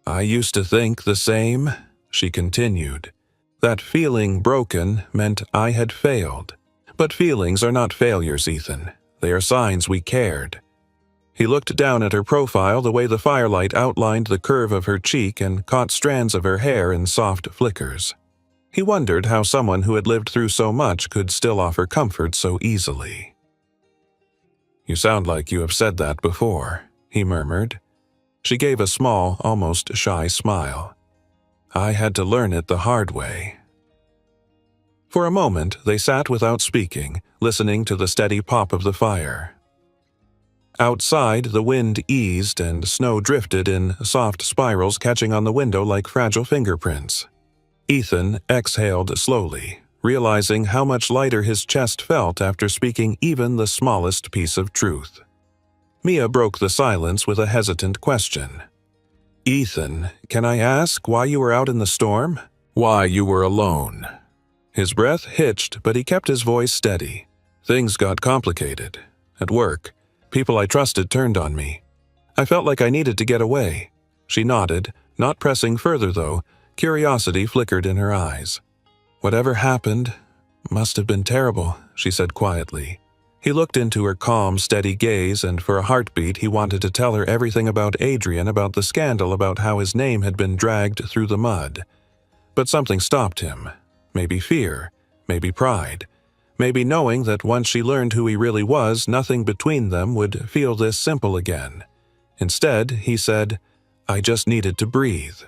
"I used to think the same," she continued. "That feeling broken meant I had failed. But feelings are not failures, Ethan. They are signs we cared." He looked down at her profile, the way the firelight outlined the curve of her cheek and caught strands of her hair in soft flickers. He wondered how someone who had lived through so much could still offer comfort so easily. "You sound like you have said that before," he murmured. She gave a small, almost shy smile. "I had to learn it the hard way." For a moment, they sat without speaking, listening to the steady pop of the fire. Outside, the wind eased and snow drifted in soft spirals, catching on the window like fragile fingerprints. Ethan exhaled slowly, realizing how much lighter his chest felt after speaking even the smallest piece of truth. Mia broke the silence with a hesitant question. "Ethan, can I ask why you were out in the storm? Why you were alone?" His breath hitched, but he kept his voice steady. "Things got complicated. At work, people I trusted turned on me. I felt like I needed to get away." She nodded, not pressing further though. Curiosity flickered in her eyes. "Whatever happened must have been terrible," she said quietly. He looked into her calm, steady gaze, and for a heartbeat he wanted to tell her everything about Adrian, about the scandal, about how his name had been dragged through the mud. But something stopped him. Maybe fear, maybe pride, maybe knowing that once she learned who he really was, nothing between them would feel this simple again. Instead, he said, "I just needed to breathe."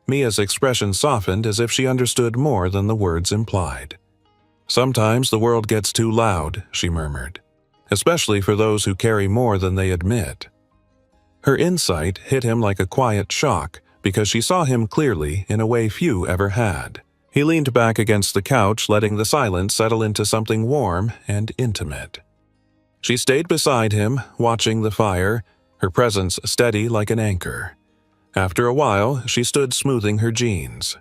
Mia's expression softened as if she understood more than the words implied. "Sometimes the world gets too loud," she murmured, "especially for those who carry more than they admit." Her insight hit him like a quiet shock because she saw him clearly in a way few ever had. He leaned back against the couch, letting the silence settle into something warm and intimate. She stayed beside him, watching the fire, her presence steady like an anchor. After a while, she stood smoothing her jeans.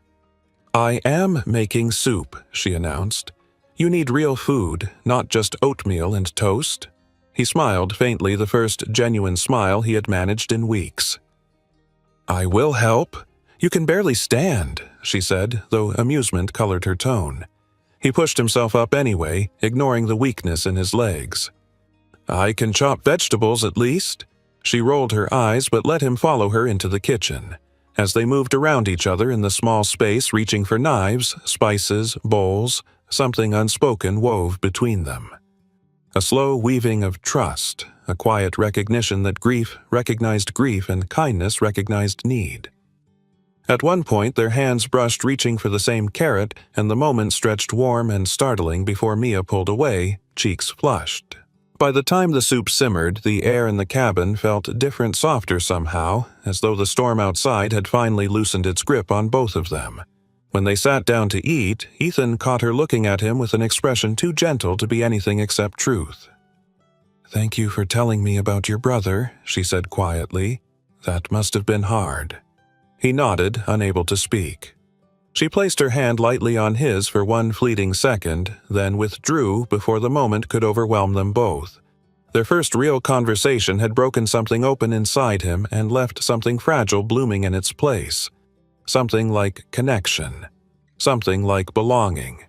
"I am making soup," she announced. "You need real food, not just oatmeal and toast." He smiled faintly, the first genuine smile he had managed in weeks. "I will help. You can barely stand," she said, though amusement colored her tone. He pushed himself up anyway, ignoring the weakness in his legs. "I can chop vegetables at least." She rolled her eyes but let him follow her into the kitchen. As they moved around each other in the small space, reaching for knives, spices, bowls, something unspoken wove between them. A slow weaving of trust, a quiet recognition that grief recognized grief and kindness recognized need. At one point, their hands brushed, reaching for the same carrot, and the moment stretched warm and startling before Mia pulled away, cheeks flushed. By the time the soup simmered, the air in the cabin felt different, softer somehow, as though the storm outside had finally loosened its grip on both of them. When they sat down to eat, Ethan caught her looking at him with an expression too gentle to be anything except truth. "Thank you for telling me about your brother," she said quietly. "That must have been hard." He nodded, unable to speak. She placed her hand lightly on his for one fleeting second, then withdrew before the moment could overwhelm them both. Their first real conversation had broken something open inside him and left something fragile blooming in its place. Something like connection. Something like belonging.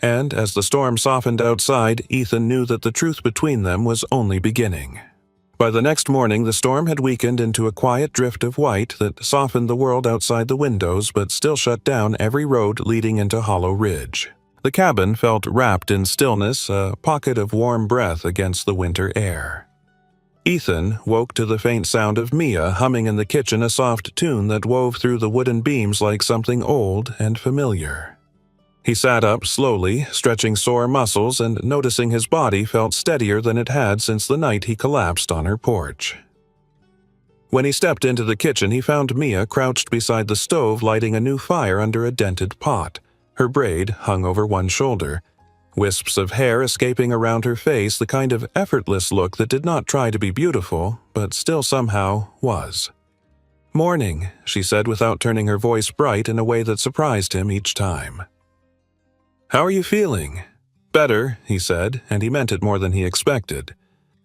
And as the storm softened outside, Ethan knew that the truth between them was only beginning. By the next morning, the storm had weakened into a quiet drift of white that softened the world outside the windows but still shut down every road leading into Hollow Ridge. The cabin felt wrapped in stillness, a pocket of warm breath against the winter air. Ethan woke to the faint sound of Mia humming in the kitchen, a soft tune that wove through the wooden beams like something old and familiar. He sat up slowly, stretching sore muscles, and noticing his body felt steadier than it had since the night he collapsed on her porch. When he stepped into the kitchen, he found Mia crouched beside the stove, lighting a new fire under a dented pot. Her braid hung over one shoulder, wisps of hair escaping around her face, the kind of effortless look that did not try to be beautiful, but still somehow was. "Morning," she said without turning her voice bright in a way that surprised him each time. "How are you feeling?" "Better," he said, and he meant it more than he expected.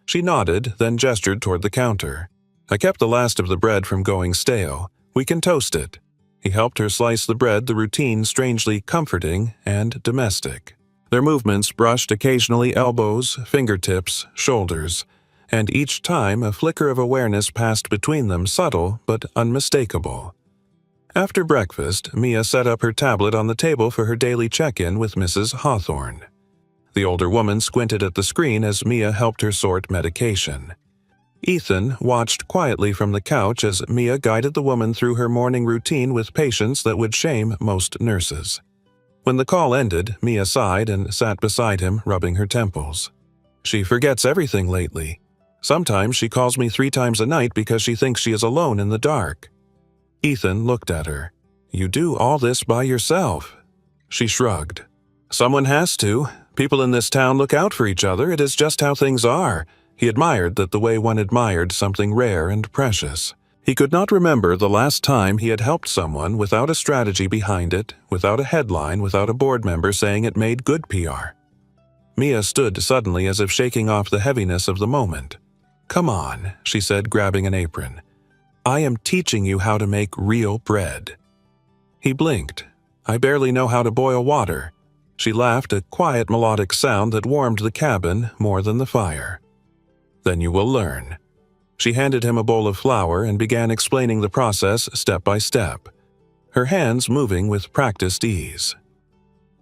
She nodded, then gestured toward the counter. "I kept the last of the bread from going stale. We can toast it." He helped her slice the bread, the routine strangely comforting and domestic. Their movements brushed occasionally elbows, fingertips, shoulders, and each time a flicker of awareness passed between them, subtle but unmistakable. After breakfast, Mia set up her tablet on the table for her daily check-in with Mrs. Hawthorne. The older woman squinted at the screen as Mia helped her sort medication. Ethan watched quietly from the couch as Mia guided the woman through her morning routine with patience that would shame most nurses. When the call ended, Mia sighed and sat beside him, rubbing her temples. "She forgets everything lately. Sometimes she calls me 3 times a night because she thinks she is alone in the dark." Ethan looked at her. "You do all this by yourself." She shrugged. "Someone has to. People in this town look out for each other. It is just how things are." He admired that the way one admired something rare and precious. He could not remember the last time he had helped someone without a strategy behind it, without a headline, without a board member saying it made good PR. Mia stood suddenly as if shaking off the heaviness of the moment. "Come on," she said, grabbing an apron. "I am teaching you how to make real bread." He blinked. "I barely know how to boil water." She laughed, a quiet melodic sound that warmed the cabin more than the fire. "Then you will learn." She handed him a bowl of flour and began explaining the process step by step, her hands moving with practiced ease.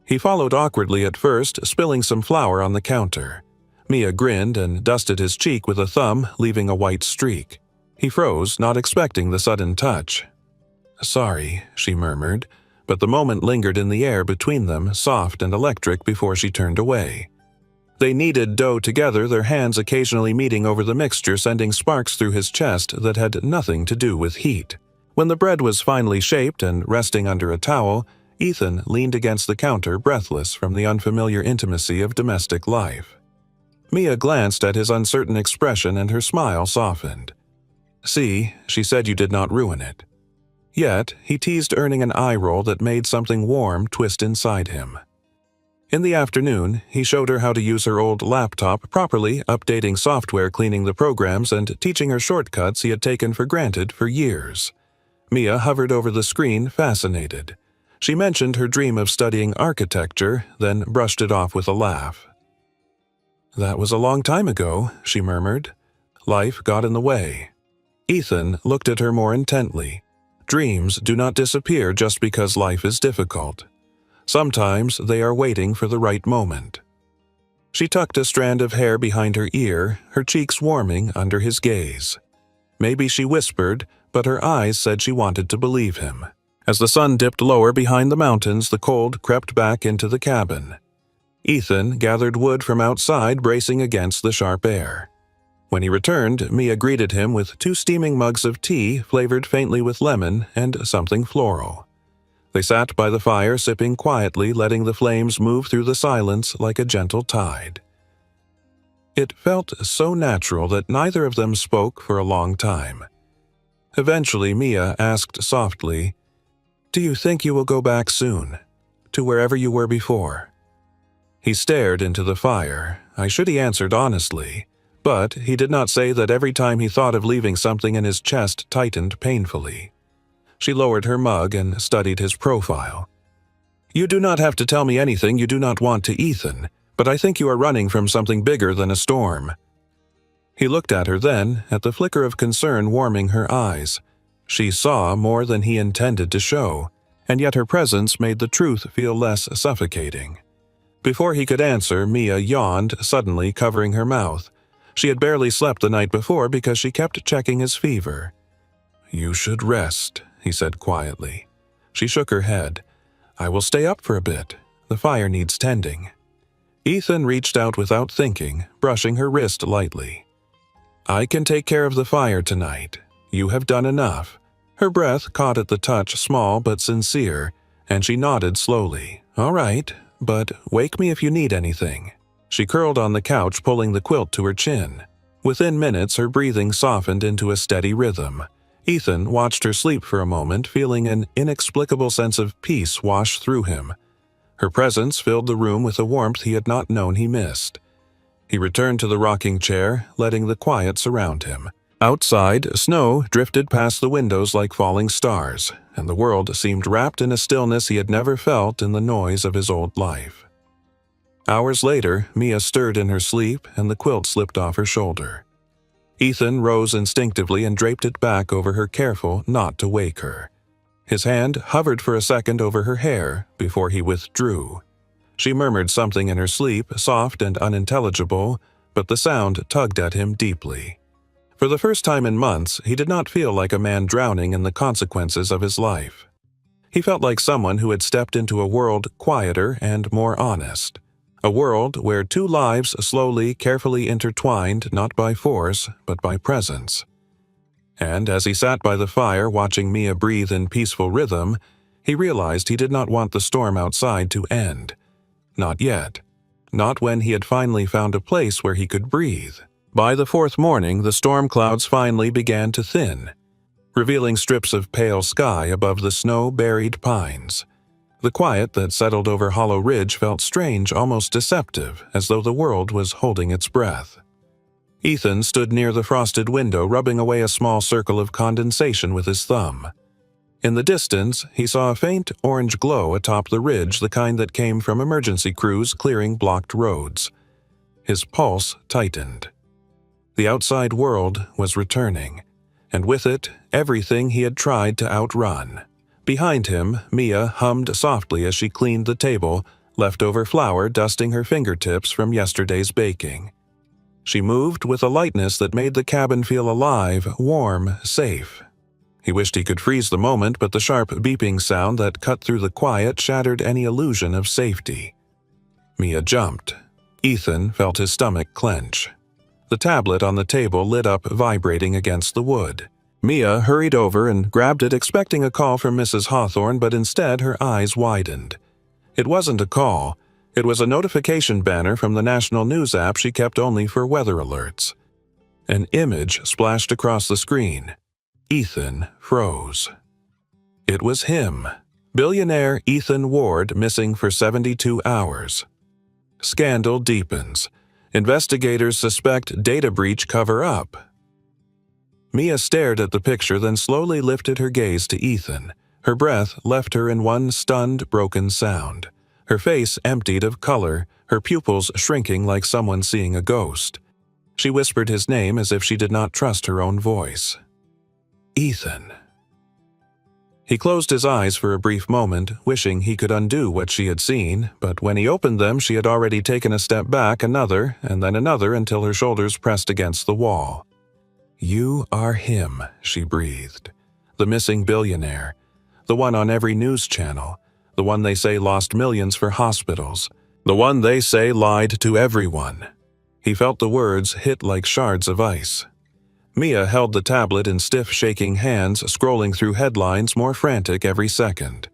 He followed awkwardly at first, spilling some flour on the counter. Mia grinned and dusted his cheek with a thumb, leaving a white streak. He froze, not expecting the sudden touch. "Sorry," she murmured, but the moment lingered in the air between them, soft and electric, before she turned away. They kneaded dough together, their hands occasionally meeting over the mixture, sending sparks through his chest that had nothing to do with heat. When the bread was finally shaped and resting under a towel, Ethan leaned against the counter, breathless from the unfamiliar intimacy of domestic life. Mia glanced at his uncertain expression and her smile softened. "See, she said you did not ruin it." Yet, he teased, earning an eye roll that made something warm twist inside him. In the afternoon, he showed her how to use her old laptop properly, updating software, cleaning the programs, and teaching her shortcuts he had taken for granted for years. Mia hovered over the screen, fascinated. She mentioned her dream of studying architecture, then brushed it off with a laugh. "That was a long time ago," she murmured. "Life got in the way." Ethan looked at her more intently. Dreams do not disappear just because life is difficult. Sometimes they are waiting for the right moment. She tucked a strand of hair behind her ear, her cheeks warming under his gaze. Maybe she whispered, but her eyes said she wanted to believe him. As the sun dipped lower behind the mountains, the cold crept back into the cabin. Ethan gathered wood from outside, bracing against the sharp air. When he returned, Mia greeted him with 2 steaming mugs of tea flavored faintly with lemon and something floral. They sat by the fire, sipping quietly, letting the flames move through the silence like a gentle tide. It felt so natural that neither of them spoke for a long time. Eventually, Mia asked softly, "Do you think you will go back soon, to wherever you were before?" He stared into the fire. I should he answered honestly, but he did not say that every time he thought of leaving something in his chest tightened painfully. She lowered her mug and studied his profile. "You do not have to tell me anything you do not want to, Ethan, but I think you are running from something bigger than a storm." He looked at her then, at the flicker of concern warming her eyes. She saw more than he intended to show, and yet her presence made the truth feel less suffocating. Before he could answer, Mia yawned, suddenly covering her mouth. She had barely slept the night before because she kept checking his fever. "You should rest," he said quietly. She shook her head. "I will stay up for a bit. The fire needs tending." Ethan reached out without thinking, brushing her wrist lightly. "I can take care of the fire tonight. You have done enough." Her breath caught at the touch, small but sincere, and she nodded slowly. "All right, but wake me if you need anything." She curled on the couch, pulling the quilt to her chin. Within minutes, her breathing softened into a steady rhythm. Ethan watched her sleep for a moment, feeling an inexplicable sense of peace wash through him. Her presence filled the room with a warmth he had not known he missed. He returned to the rocking chair, letting the quiet surround him. Outside, snow drifted past the windows like falling stars, and the world seemed wrapped in a stillness he had never felt in the noise of his old life. Hours later, Mia stirred in her sleep, and the quilt slipped off her shoulder. Ethan rose instinctively and draped it back over her, careful not to wake her. His hand hovered for a second over her hair before he withdrew. She murmured something in her sleep, soft and unintelligible, but the sound tugged at him deeply. For the first time in months, he did not feel like a man drowning in the consequences of his life. He felt like someone who had stepped into a world quieter and more honest. A world where 2 lives slowly, carefully intertwined not by force, but by presence. And as he sat by the fire watching Mia breathe in peaceful rhythm, he realized he did not want the storm outside to end. Not yet. Not when he had finally found a place where he could breathe. By the 4th morning, the storm clouds finally began to thin, revealing strips of pale sky above the snow-buried pines. The quiet that settled over Hollow Ridge felt strange, almost deceptive, as though the world was holding its breath. Ethan stood near the frosted window, rubbing away a small circle of condensation with his thumb. In the distance, he saw a faint orange glow atop the ridge, the kind that came from emergency crews clearing blocked roads. His pulse tightened. The outside world was returning, and with it, everything he had tried to outrun. Behind him, Mia hummed softly as she cleaned the table, leftover flour dusting her fingertips from yesterday's baking. She moved with a lightness that made the cabin feel alive, warm, safe. He wished he could freeze the moment, but the sharp beeping sound that cut through the quiet shattered any illusion of safety. Mia jumped. Ethan felt his stomach clench. The tablet on the table lit up, vibrating against the wood. Mia hurried over and grabbed it, expecting a call from Mrs. Hawthorne, but instead her eyes widened. It wasn't a call. It was a notification banner from the national news app she kept only for weather alerts. An image splashed across the screen. Ethan froze. It was him. Billionaire Ethan Ward missing for 72 hours. Scandal deepens. Investigators suspect data breach cover-up. Mia stared at the picture, then slowly lifted her gaze to Ethan. Her breath left her in one stunned, broken sound. Her face emptied of color, her pupils shrinking like someone seeing a ghost. She whispered his name as if she did not trust her own voice. Ethan. He closed his eyes for a brief moment, wishing he could undo what she had seen, but when he opened them, she had already taken a step back, another, and then another until her shoulders pressed against the wall. "You are him," she breathed. "The missing billionaire. The one on every news channel. The one they say lost millions for hospitals. The one they say lied to everyone." He felt the words hit like shards of ice. Mia held the tablet in stiff, shaking hands, scrolling through headlines more frantic every second.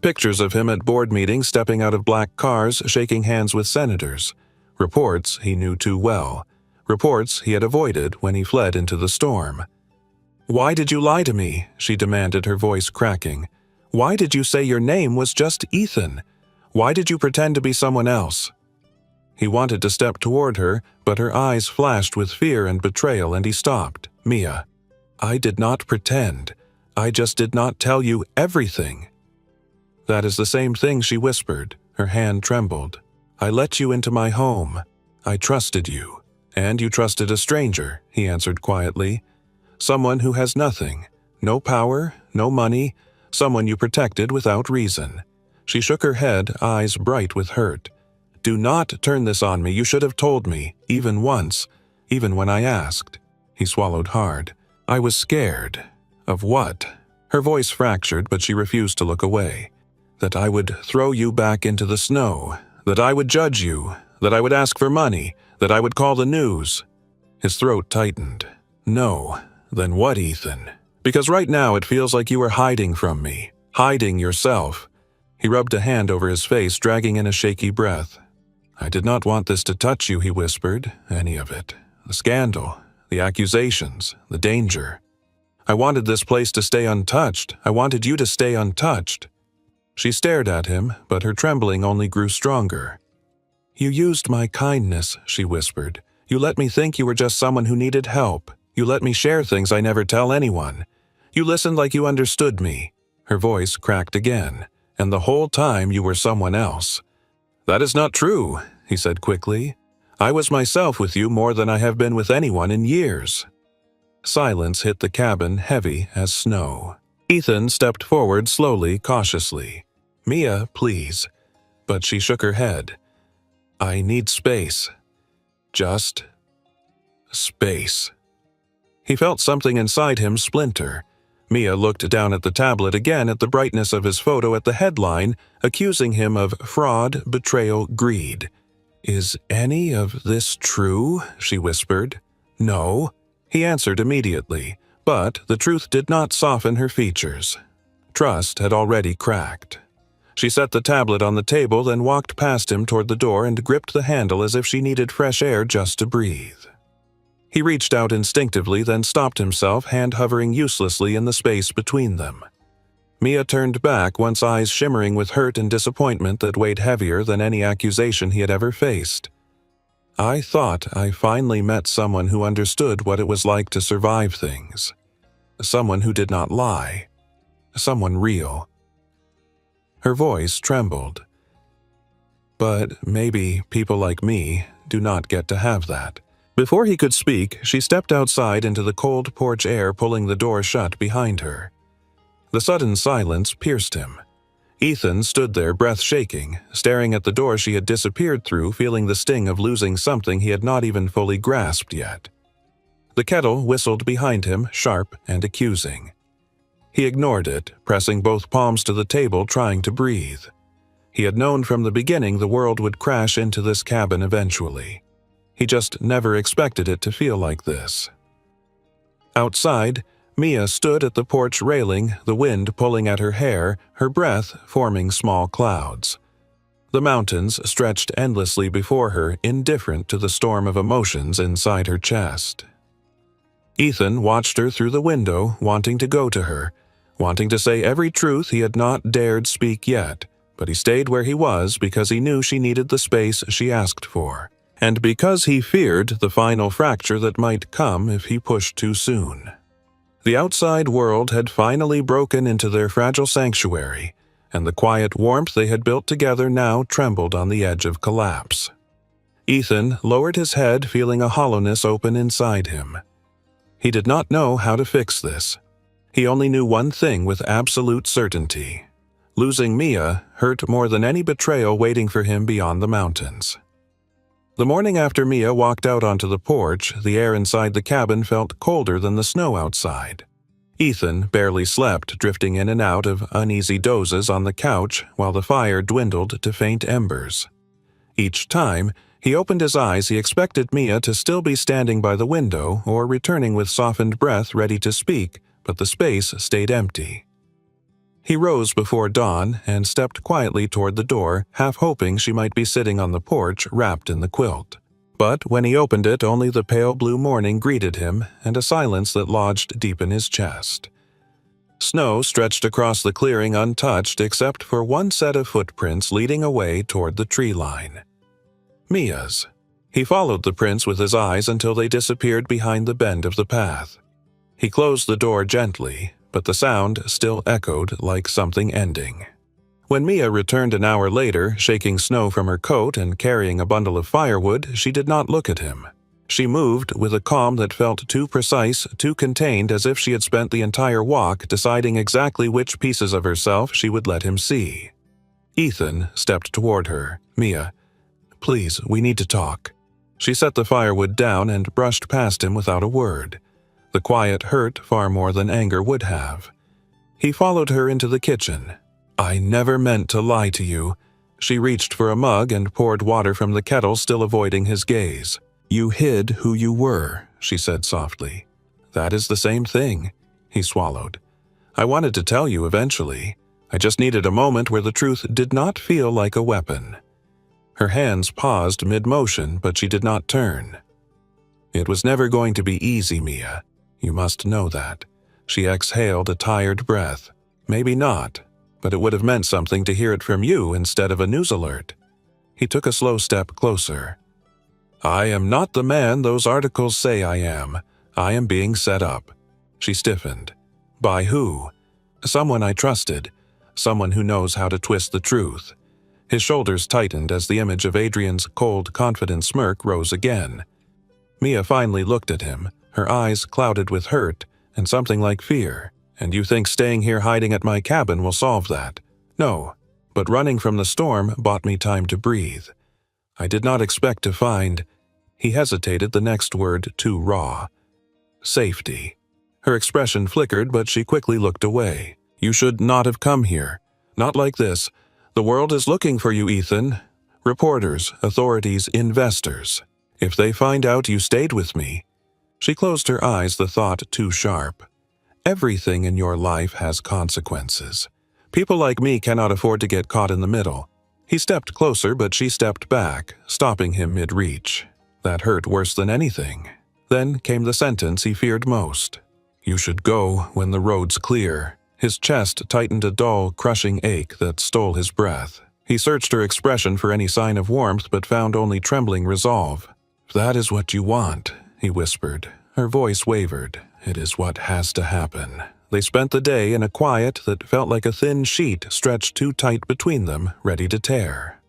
Pictures of him at board meetings, stepping out of black cars, shaking hands with senators. Reports he knew too well. Reports he had avoided when he fled into the storm. "Why did you lie to me?" she demanded, her voice cracking. "Why did you say your name was just Ethan? Why did you pretend to be someone else?" He wanted to step toward her, but her eyes flashed with fear and betrayal, and he stopped. "Mia, I did not pretend. I just did not tell you everything." "That is the same thing," she whispered. Her hand trembled. "I let you into my home. I trusted you. And you trusted a stranger," he answered quietly. "Someone who has nothing. No power, no money. Someone you protected without reason." She shook her head, eyes bright with hurt. "Do not turn this on me. You should have told me, even once, even when I asked." He swallowed hard. "I was scared." "Of what?" Her voice fractured, but she refused to look away. "That I would throw you back into the snow. That I would judge you. That I would ask for money. That I would call the news." His throat tightened. "No. Then what, Ethan? Because right now it feels like you are hiding from me. Hiding yourself." He rubbed a hand over his face, dragging in a shaky breath. "I did not want this to touch you," he whispered. "Any of it. The scandal, the accusations, the danger. I wanted this place to stay untouched. I wanted you to stay untouched." She stared at him, but her trembling only grew stronger. "You used my kindness," she whispered. "You let me think you were just someone who needed help. You let me share things I never tell anyone. You listened like you understood me." Her voice cracked again. "And the whole time you were someone else." "That is not true," he said quickly. "I was myself with you more than I have been with anyone in years." Silence hit the cabin, heavy as snow. Ethan stepped forward slowly, cautiously. "Mia, please." But she shook her head. "I need space. Just space." He felt something inside him splinter. Mia looked down at the tablet again, at the brightness of his photo, at the headline, accusing him of fraud, betrayal, greed. "Is any of this true?" she whispered. "No," he answered immediately, but the truth did not soften her features. Trust had already cracked. She set the tablet on the table, then walked past him toward the door and gripped the handle as if she needed fresh air just to breathe. He reached out instinctively, then stopped himself, hand hovering uselessly in the space between them. Mia turned back, once eyes shimmering with hurt and disappointment that weighed heavier than any accusation he had ever faced. "I thought I finally met someone who understood what it was like to survive things. Someone who did not lie. Someone real." Her voice trembled. "But maybe people like me do not get to have that." Before he could speak, she stepped outside into the cold porch air, pulling the door shut behind her. The sudden silence pierced him. Ethan stood there, breath shaking, staring at the door she had disappeared through, feeling the sting of losing something he had not even fully grasped yet. The kettle whistled behind him, sharp and accusing. He ignored it, pressing both palms to the table, trying to breathe. He had known from the beginning the world would crash into this cabin eventually. He just never expected it to feel like this. Outside, Mia stood at the porch railing, the wind pulling at her hair, her breath forming small clouds. The mountains stretched endlessly before her, indifferent to the storm of emotions inside her chest. Ethan watched her through the window, wanting to go to her, wanting to say every truth he had not dared speak yet, but he stayed where he was because he knew she needed the space she asked for, and because he feared the final fracture that might come if he pushed too soon. The outside world had finally broken into their fragile sanctuary, and the quiet warmth they had built together now trembled on the edge of collapse. Ethan lowered his head, feeling a hollowness open inside him. He did not know how to fix this. He only knew one thing with absolute certainty. Losing Mia hurt more than any betrayal waiting for him beyond the mountains. The morning after Mia walked out onto the porch, the air inside the cabin felt colder than the snow outside. Ethan barely slept, drifting in and out of uneasy dozes on the couch while the fire dwindled to faint embers. Each time he opened his eyes, he expected Mia to still be standing by the window or returning with softened breath ready to speak, but the space stayed empty. He rose before dawn and stepped quietly toward the door, half hoping she might be sitting on the porch wrapped in the quilt. But when he opened it, only the pale blue morning greeted him and a silence that lodged deep in his chest. Snow stretched across the clearing untouched except for one set of footprints leading away toward the tree line. Mia's. He followed the prints with his eyes until they disappeared behind the bend of the path. He closed the door gently, but the sound still echoed like something ending. When Mia returned an hour later, shaking snow from her coat and carrying a bundle of firewood, she did not look at him. She moved with a calm that felt too precise, too contained, as if she had spent the entire walk deciding exactly which pieces of herself she would let him see. Ethan stepped toward her. "Mia, please, we need to talk." She set the firewood down and brushed past him without a word. The quiet hurt far more than anger would have. He followed her into the kitchen. "I never meant to lie to you." She reached for a mug and poured water from the kettle, still avoiding his gaze. "You hid who you were," she said softly. "That is the same thing," he swallowed. "I wanted to tell you eventually. I just needed a moment where the truth did not feel like a weapon." Her hands paused mid-motion, but she did not turn. "It was never going to be easy, Mia. You must know that." She exhaled a tired breath. "Maybe not, but it would have meant something to hear it from you instead of a news alert." He took a slow step closer. "I am not the man those articles say I am. I am being set up." She stiffened. "By who?" "Someone I trusted. Someone who knows how to twist the truth." His shoulders tightened as the image of Adrian's cold, confident smirk rose again. Mia finally looked at him, her eyes clouded with hurt and something like fear. "And you think staying here hiding at my cabin will solve that?" "No, but running from the storm bought me time to breathe. I did not expect to find—" He hesitated, the next word too raw. "Safety." Her expression flickered, but she quickly looked away. "You should not have come here. Not like this. The world is looking for you, Ethan. Reporters, authorities, investors. If they find out you stayed with me—" She closed her eyes, the thought too sharp. "Everything in your life has consequences. People like me cannot afford to get caught in the middle." He stepped closer, but she stepped back, stopping him mid-reach. That hurt worse than anything. Then came the sentence he feared most. "You should go when the road's clear." His chest tightened, a dull, crushing ache that stole his breath. He searched her expression for any sign of warmth, but found only trembling resolve. "If that is what you want," he whispered. Her voice wavered. "It is what has to happen." They spent the day in a quiet that felt like a thin sheet stretched too tight between them, ready to tear.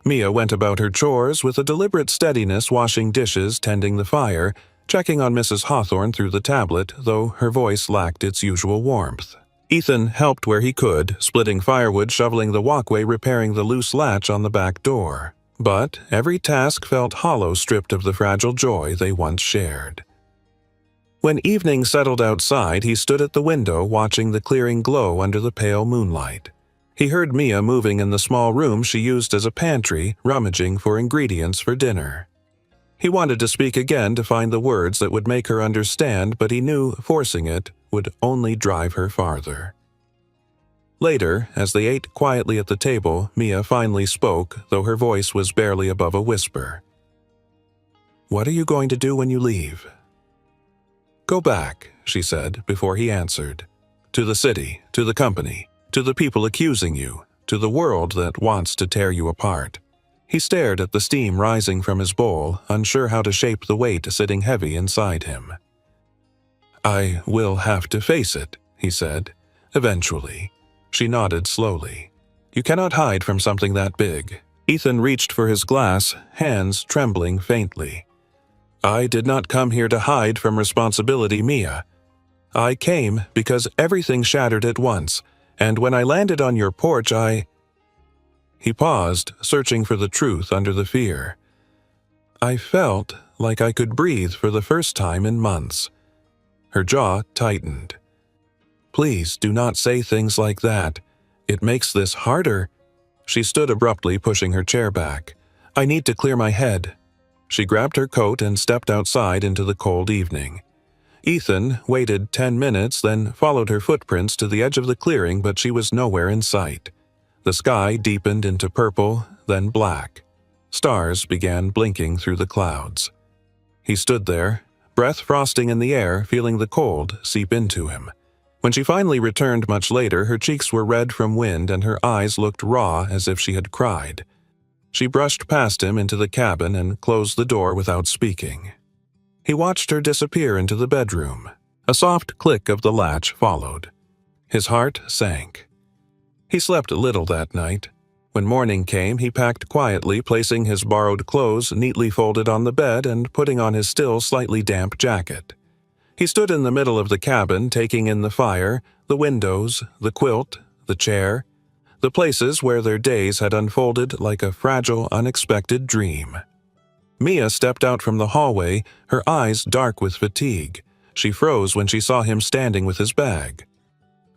Mia went about her chores with a deliberate steadiness, washing dishes, tending the fire, checking on Mrs. Hawthorne through the tablet, though her voice lacked its usual warmth. Ethan helped where he could, splitting firewood, shoveling the walkway, repairing the loose latch on the back door. But every task felt hollow, stripped of the fragile joy they once shared. When evening settled outside, he stood at the window watching the clearing glow under the pale moonlight. He heard Mia moving in the small room she used as a pantry, rummaging for ingredients for dinner. He wanted to speak again to find the words that would make her understand, but he knew forcing it would only drive her farther. Later, as they ate quietly at the table, Mia finally spoke, though her voice was barely above a whisper. "What are you going to do when you leave?" "Go back," she said before he answered. "To the city, to the company, to the people accusing you, to the world that wants to tear you apart." He stared at the steam rising from his bowl, unsure how to shape the weight sitting heavy inside him. "I will have to face it," he said. "Eventually." She nodded slowly. "You cannot hide from something that big." Ethan reached for his glass, hands trembling faintly. "I did not come here to hide from responsibility, Mia. I came because everything shattered at once, and when I landed on your porch, He paused, searching for the truth under the fear. "I felt like I could breathe for the first time in months." Her jaw tightened. "Please do not say things like that. It makes this harder." She stood abruptly, pushing her chair back. "I need to clear my head." She grabbed her coat and stepped outside into the cold evening. Ethan waited 10 minutes, then followed her footprints to the edge of the clearing, but she was nowhere in sight. The sky deepened into purple, then black. Stars began blinking through the clouds. He stood there, breath frosting in the air, feeling the cold seep into him. When she finally returned much later, her cheeks were red from wind and her eyes looked raw as if she had cried. She brushed past him into the cabin and closed the door without speaking. He watched her disappear into the bedroom. A soft click of the latch followed. His heart sank. He slept little that night. When morning came, he packed quietly, placing his borrowed clothes neatly folded on the bed and putting on his still slightly damp jacket. He stood in the middle of the cabin, taking in the fire, the windows, the quilt, the chair, the places where their days had unfolded like a fragile, unexpected dream. Mia stepped out from the hallway, her eyes dark with fatigue. She froze when she saw him standing with his bag.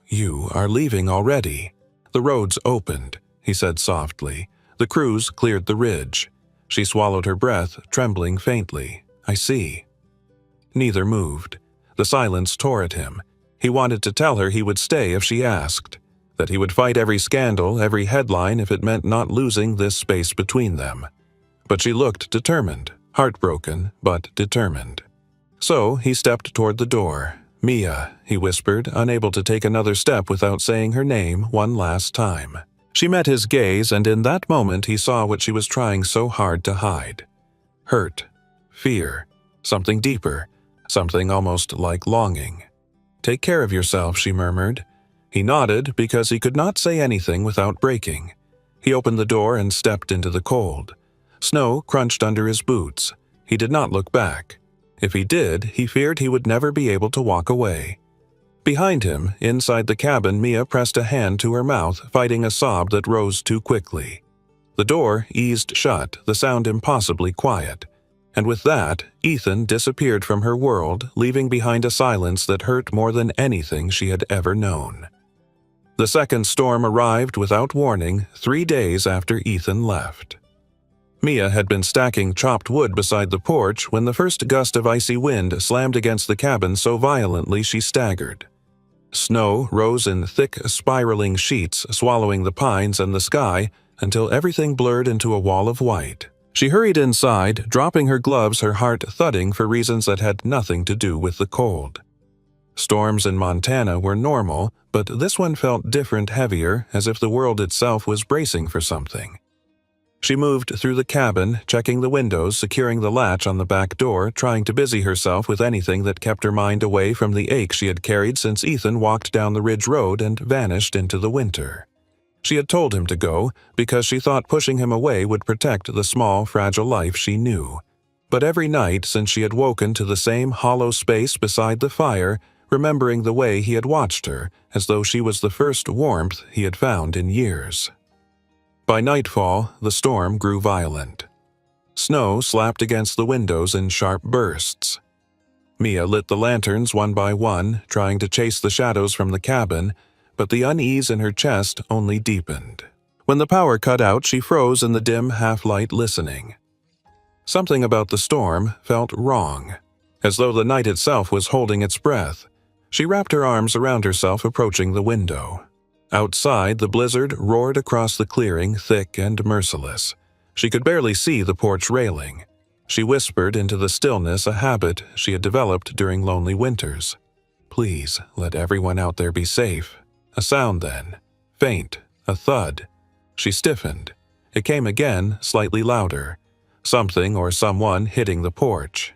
"You are leaving already." "The roads opened," he said softly. "The crews cleared the ridge." She swallowed her breath, trembling faintly. "I see." Neither moved. The silence tore at him. He wanted to tell her he would stay if she asked, that he would fight every scandal, every headline if it meant not losing this space between them. But she looked determined, heartbroken, but determined. So he stepped toward the door. "Mia," he whispered, unable to take another step without saying her name one last time. She met his gaze, and in that moment he saw what she was trying so hard to hide. Hurt, fear, something deeper, something almost like longing. "Take care of yourself," she murmured. He nodded because he could not say anything without breaking. He opened the door and stepped into the cold. Snow crunched under his boots. He did not look back. If he did, he feared he would never be able to walk away. Behind him, inside the cabin, Mia pressed a hand to her mouth, fighting a sob that rose too quickly. The door eased shut, the sound impossibly quiet. And with that, Ethan disappeared from her world, leaving behind a silence that hurt more than anything she had ever known. The second storm arrived without warning, 3 days after Ethan left. Mia had been stacking chopped wood beside the porch when the first gust of icy wind slammed against the cabin so violently she staggered. Snow rose in thick, spiraling sheets, swallowing the pines and the sky until everything blurred into a wall of white. She hurried inside, dropping her gloves, her heart thudding for reasons that had nothing to do with the cold. Storms in Montana were normal, but this one felt different, heavier, as if the world itself was bracing for something. She moved through the cabin, checking the windows, securing the latch on the back door, trying to busy herself with anything that kept her mind away from the ache she had carried since Ethan walked down the ridge road and vanished into the winter. She had told him to go because she thought pushing him away would protect the small, fragile life she knew. But every night since she had woken to the same hollow space beside the fire, remembering the way he had watched her, as though she was the first warmth he had found in years. By nightfall, the storm grew violent. Snow slapped against the windows in sharp bursts. Mia lit the lanterns one by one, trying to chase the shadows from the cabin, but the unease in her chest only deepened. When the power cut out, she froze in the dim half-light, listening. Something about the storm felt wrong, as though the night itself was holding its breath. She wrapped her arms around herself, approaching the window. Outside, the blizzard roared across the clearing, thick and merciless. She could barely see the porch railing. She whispered into the stillness a habit she had developed during lonely winters. "Please, let everyone out there be safe." A sound then. Faint. A thud. She stiffened. It came again, slightly louder. Something or someone hitting the porch.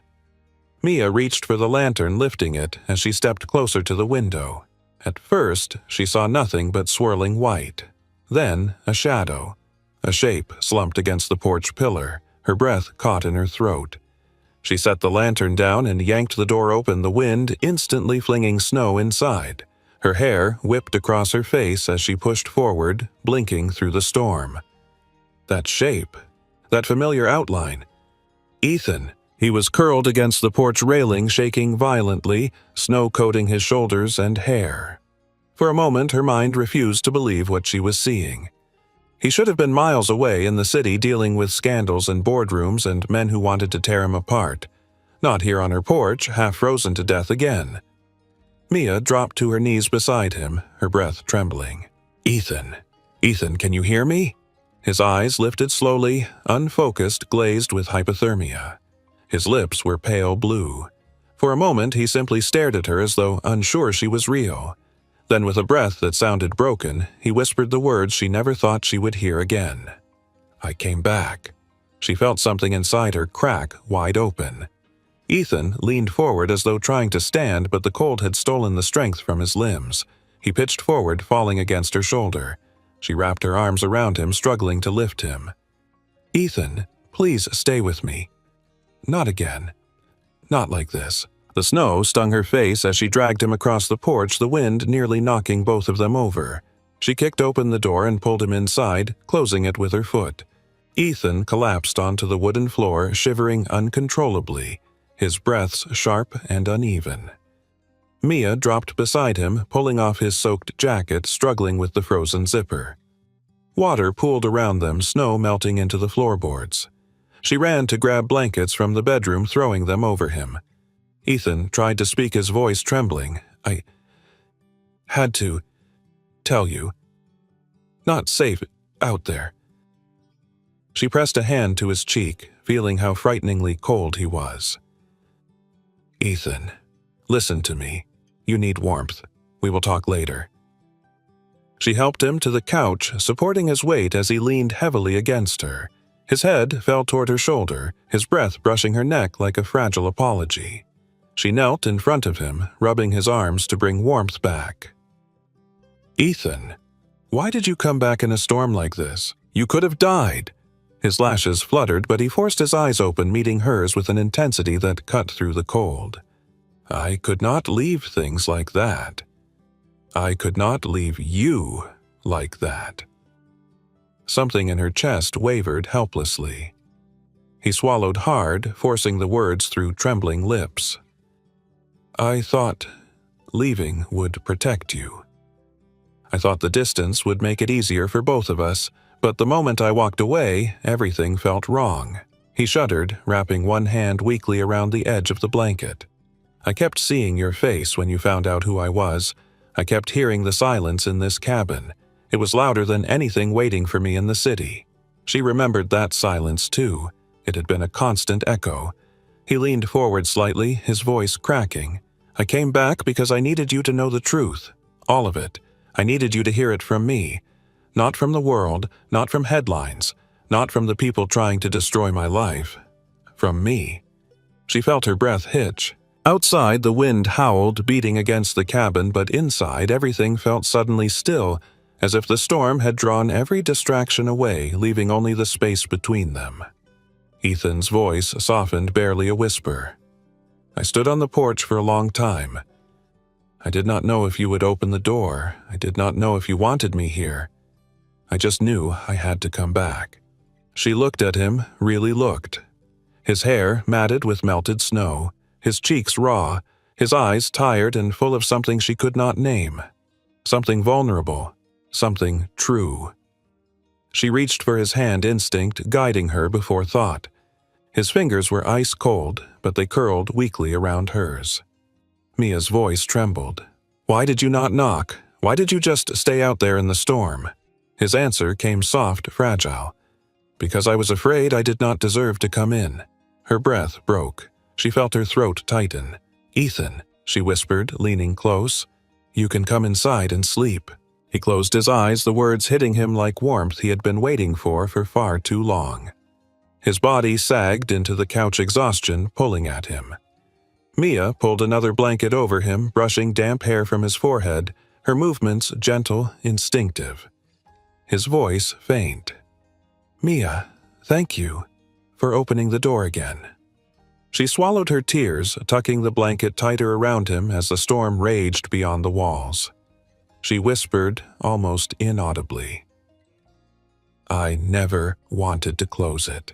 Mia reached for the lantern, lifting it as she stepped closer to the window. At first, she saw nothing but swirling white. Then, a shadow. A shape slumped against the porch pillar, her breath caught in her throat. She set the lantern down and yanked the door open, the wind instantly flinging snow inside. Her hair whipped across her face as she pushed forward, blinking through the storm. That shape. That familiar outline. Ethan. He was curled against the porch railing, shaking violently, snow coating his shoulders and hair. For a moment, her mind refused to believe what she was seeing. He should have been miles away in the city dealing with scandals and boardrooms and men who wanted to tear him apart. Not here on her porch, half frozen to death again. Mia dropped to her knees beside him, her breath trembling. "Ethan. Ethan, can you hear me?" His eyes lifted slowly, unfocused, glazed with hypothermia. His lips were pale blue. For a moment, he simply stared at her as though unsure she was real. Then, with a breath that sounded broken, he whispered the words she never thought she would hear again. "I came back." She felt something inside her crack wide open. Ethan leaned forward as though trying to stand, but the cold had stolen the strength from his limbs. He pitched forward, falling against her shoulder. She wrapped her arms around him, struggling to lift him. "Ethan, please stay with me." "Not again. Not like this." The snow stung her face as she dragged him across the porch, the wind nearly knocking both of them over. She kicked open the door and pulled him inside, closing it with her foot. Ethan collapsed onto the wooden floor, shivering uncontrollably, his breaths sharp and uneven. Mia dropped beside him, pulling off his soaked jacket, struggling with the frozen zipper. Water pooled around them, snow melting into the floorboards. She ran to grab blankets from the bedroom, throwing them over him. Ethan tried to speak, his voice trembling. "I had to tell you. Not safe out there." She pressed a hand to his cheek, feeling how frighteningly cold he was. "Ethan, listen to me. You need warmth. We will talk later." She helped him to the couch, supporting his weight as he leaned heavily against her. His head fell toward her shoulder, his breath brushing her neck like a fragile apology. She knelt in front of him, rubbing his arms to bring warmth back. "Ethan, why did you come back in a storm like this? You could have died." His lashes fluttered, but he forced his eyes open, meeting hers with an intensity that cut through the cold. "I could not leave things like that. I could not leave you like that." Something in her chest wavered helplessly. He swallowed hard, forcing the words through trembling lips. "I thought leaving would protect you. I thought the distance would make it easier for both of us, but the moment I walked away, everything felt wrong." He shuddered, wrapping one hand weakly around the edge of the blanket. "I kept seeing your face when you found out who I was. I kept hearing the silence in this cabin. It was louder than anything waiting for me in the city." She remembered that silence too. It had been a constant echo. He leaned forward slightly, his voice cracking. "I came back because I needed you to know the truth. All of it. I needed you to hear it from me. Not from the world, not from headlines, not from the people trying to destroy my life. From me." She felt her breath hitch. Outside, the wind howled, beating against the cabin, but inside, everything felt suddenly still, as if the storm had drawn every distraction away, leaving only the space between them. Ethan's voice softened, barely a whisper. "I stood on the porch for a long time. I did not know if you would open the door. I did not know if you wanted me here. I just knew I had to come back." She looked at him, really looked. His hair matted with melted snow, his cheeks raw, his eyes tired and full of something she could not name. Something vulnerable, something true. She reached for his hand, instinct guiding her before thought. His fingers were ice cold, but they curled weakly around hers. Mia's voice trembled. "Why did you not knock? Why did you just stay out there in the storm?" His answer came soft, fragile. "Because I was afraid I did not deserve to come in." Her breath broke. She felt her throat tighten. "Ethan," she whispered, leaning close, "you can come inside and sleep." He closed his eyes, the words hitting him like warmth he had been waiting for far too long. His body sagged into the couch, exhaustion pulling at him. Mia pulled another blanket over him, brushing damp hair from his forehead, her movements gentle, instinctive. His voice faint. "Mia, thank you for opening the door again." She swallowed her tears, tucking the blanket tighter around him as the storm raged beyond the walls. She whispered, almost inaudibly, "I never wanted to close it."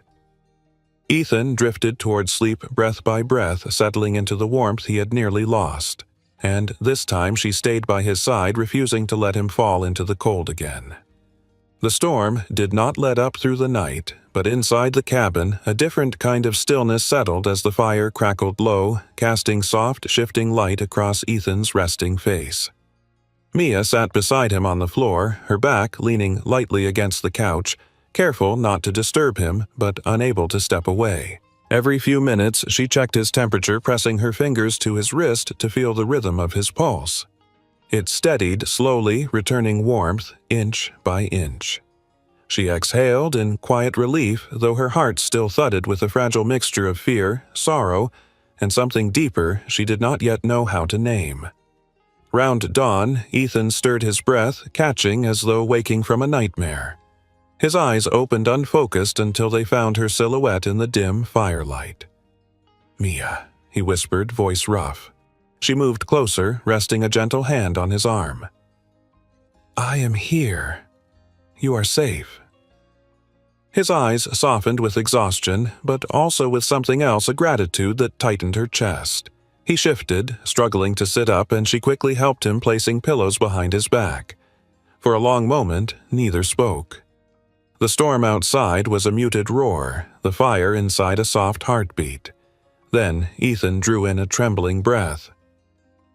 Ethan drifted toward sleep breath by breath, settling into the warmth he had nearly lost. And this time she stayed by his side, refusing to let him fall into the cold again. The storm did not let up through the night, but inside the cabin, a different kind of stillness settled as the fire crackled low, casting soft, shifting light across Ethan's resting face. Mia sat beside him on the floor, her back leaning lightly against the couch, careful not to disturb him, but unable to step away. Every few minutes she checked his temperature, pressing her fingers to his wrist to feel the rhythm of his pulse. It steadied, slowly returning warmth, inch by inch. She exhaled in quiet relief, though her heart still thudded with a fragile mixture of fear, sorrow, and something deeper she did not yet know how to name. Round dawn, Ethan stirred his breath, catching as though waking from a nightmare. His eyes opened unfocused until they found her silhouette in the dim firelight. "Mia," he whispered, voice rough. She moved closer, resting a gentle hand on his arm. "I am here. You are safe." His eyes softened with exhaustion, but also with something else, a gratitude that tightened her chest. He shifted, struggling to sit up, and she quickly helped him, placing pillows behind his back. For a long moment, neither spoke. The storm outside was a muted roar, the fire inside a soft heartbeat. Then Ethan drew in a trembling breath.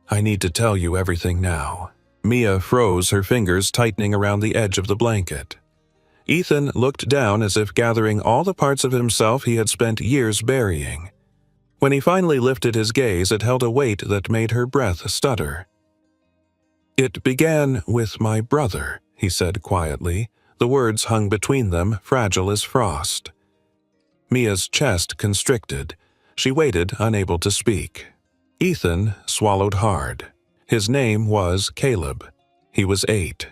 "I need to tell you everything now." Mia froze, her fingers tightening around the edge of the blanket. Ethan looked down as if gathering all the parts of himself he had spent years burying. When he finally lifted his gaze, it held a weight that made her breath stutter. "It began with my brother," he said quietly. The words hung between them, fragile as frost. Mia's chest constricted. She waited, unable to speak. Ethan swallowed hard. His name was Caleb. He was 8.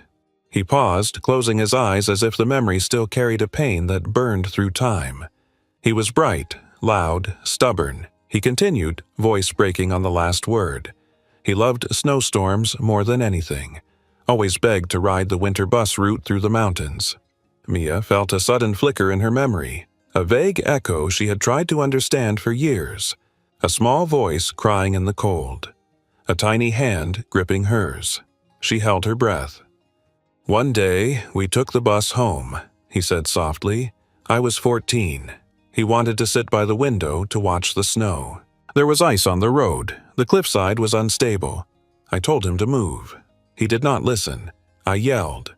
He paused, closing his eyes as if the memory still carried a pain that burned through time. He was bright, loud, stubborn. He continued, voice breaking on the last word. He loved snowstorms more than anything. Always begged to ride the winter bus route through the mountains. Mia felt a sudden flicker in her memory, a vague echo she had tried to understand for years. A small voice crying in the cold. A tiny hand gripping hers. She held her breath. "One day, we took the bus home," he said softly. "I was 14. He wanted to sit by the window to watch the snow. There was ice on the road. The cliffside was unstable. I told him to move. He did not listen. I yelled.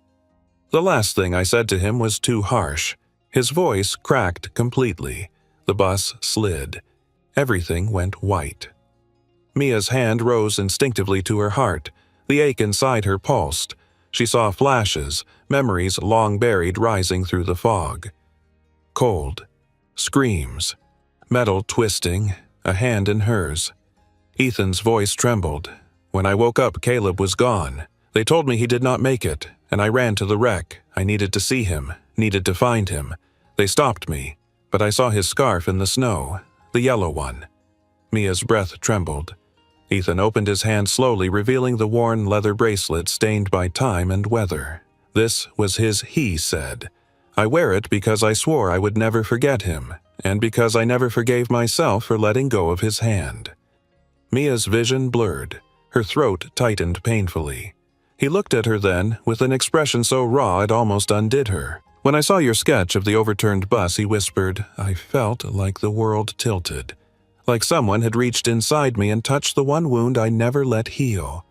The last thing I said to him was too harsh. His voice cracked completely. The bus slid. Everything went white." Mia's hand rose instinctively to her heart. The ache inside her pulsed. She saw flashes, memories long buried rising through the fog. Cold. Screams. Metal twisting, a hand in hers. Ethan's voice trembled. "When I woke up, Caleb was gone. They told me he did not make it, and I ran to the wreck. I needed to see him, needed to find him. They stopped me, but I saw his scarf in the snow, the yellow one." Mia's breath trembled. Ethan opened his hand slowly, revealing the worn leather bracelet stained by time and weather. This was his he said. "I wear it because I swore I would never forget him, and because I never forgave myself for letting go of his hand." Mia's vision blurred. Her throat tightened painfully. He looked at her then, with an expression so raw it almost undid her. "When I saw your sketch of the overturned bus," he whispered, "I felt like the world tilted. Like someone had reached inside me and touched the one wound I never let heal."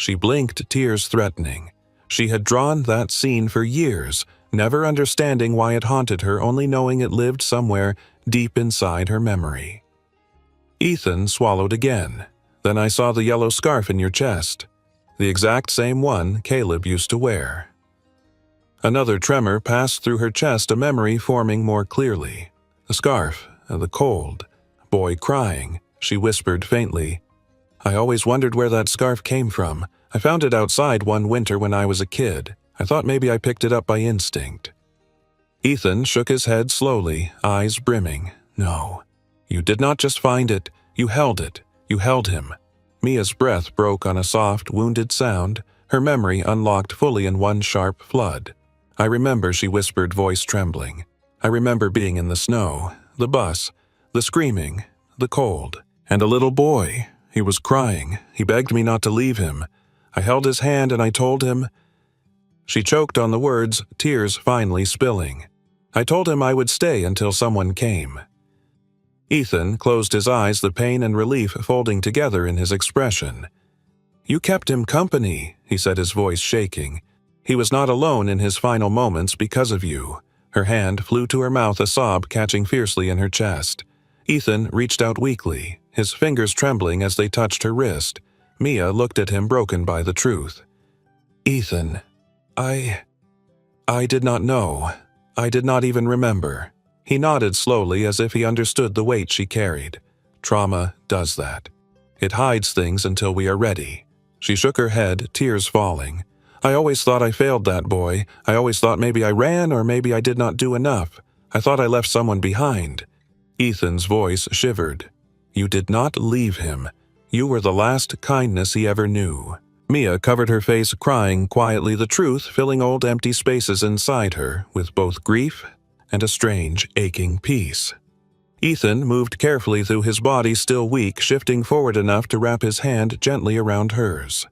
She blinked, tears threatening. She had drawn that scene for years, never understanding why it haunted her, only knowing it lived somewhere deep inside her memory. Ethan swallowed again. Then I saw the yellow scarf in your chest. The exact same one Caleb used to wear. Another tremor passed through her chest, a memory forming more clearly. The scarf, the cold, boy crying. She whispered faintly, "I always wondered where that scarf came from. I found it outside one winter when I was a kid. I thought maybe I picked it up by instinct." Ethan shook his head slowly, eyes brimming. "No. You did not just find it. You held it. You held him." Mia's breath broke on a soft, wounded sound, her memory unlocked fully in one sharp flood. "I remember," she whispered, voice trembling. "I remember being in the snow, the bus, the screaming, the cold, and a little boy. He was crying. He begged me not to leave him. I held his hand and I told him—" She choked on the words, tears finally spilling. "I told him I would stay until someone came." Ethan closed his eyes, the pain and relief folding together in his expression. "You kept him company," he said, his voice shaking. "He was not alone in his final moments because of you." Her hand flew to her mouth, a sob catching fiercely in her chest. Ethan reached out weakly, his fingers trembling as they touched her wrist. Mia looked at him, broken by the truth. "Ethan, I did not know. I did not even remember." He nodded slowly as if he understood the weight she carried. "Trauma does that. It hides things until we are ready." She shook her head, tears falling. "I always thought I failed that boy. I always thought maybe I ran or maybe I did not do enough. I thought I left someone behind." Ethan's voice shivered. "You did not leave him. You were the last kindness he ever knew." Mia covered her face, crying quietly, the truth filling old empty spaces inside her with both grief and a strange, aching peace. Ethan moved carefully through his body, still weak, shifting forward enough to wrap his hand gently around hers.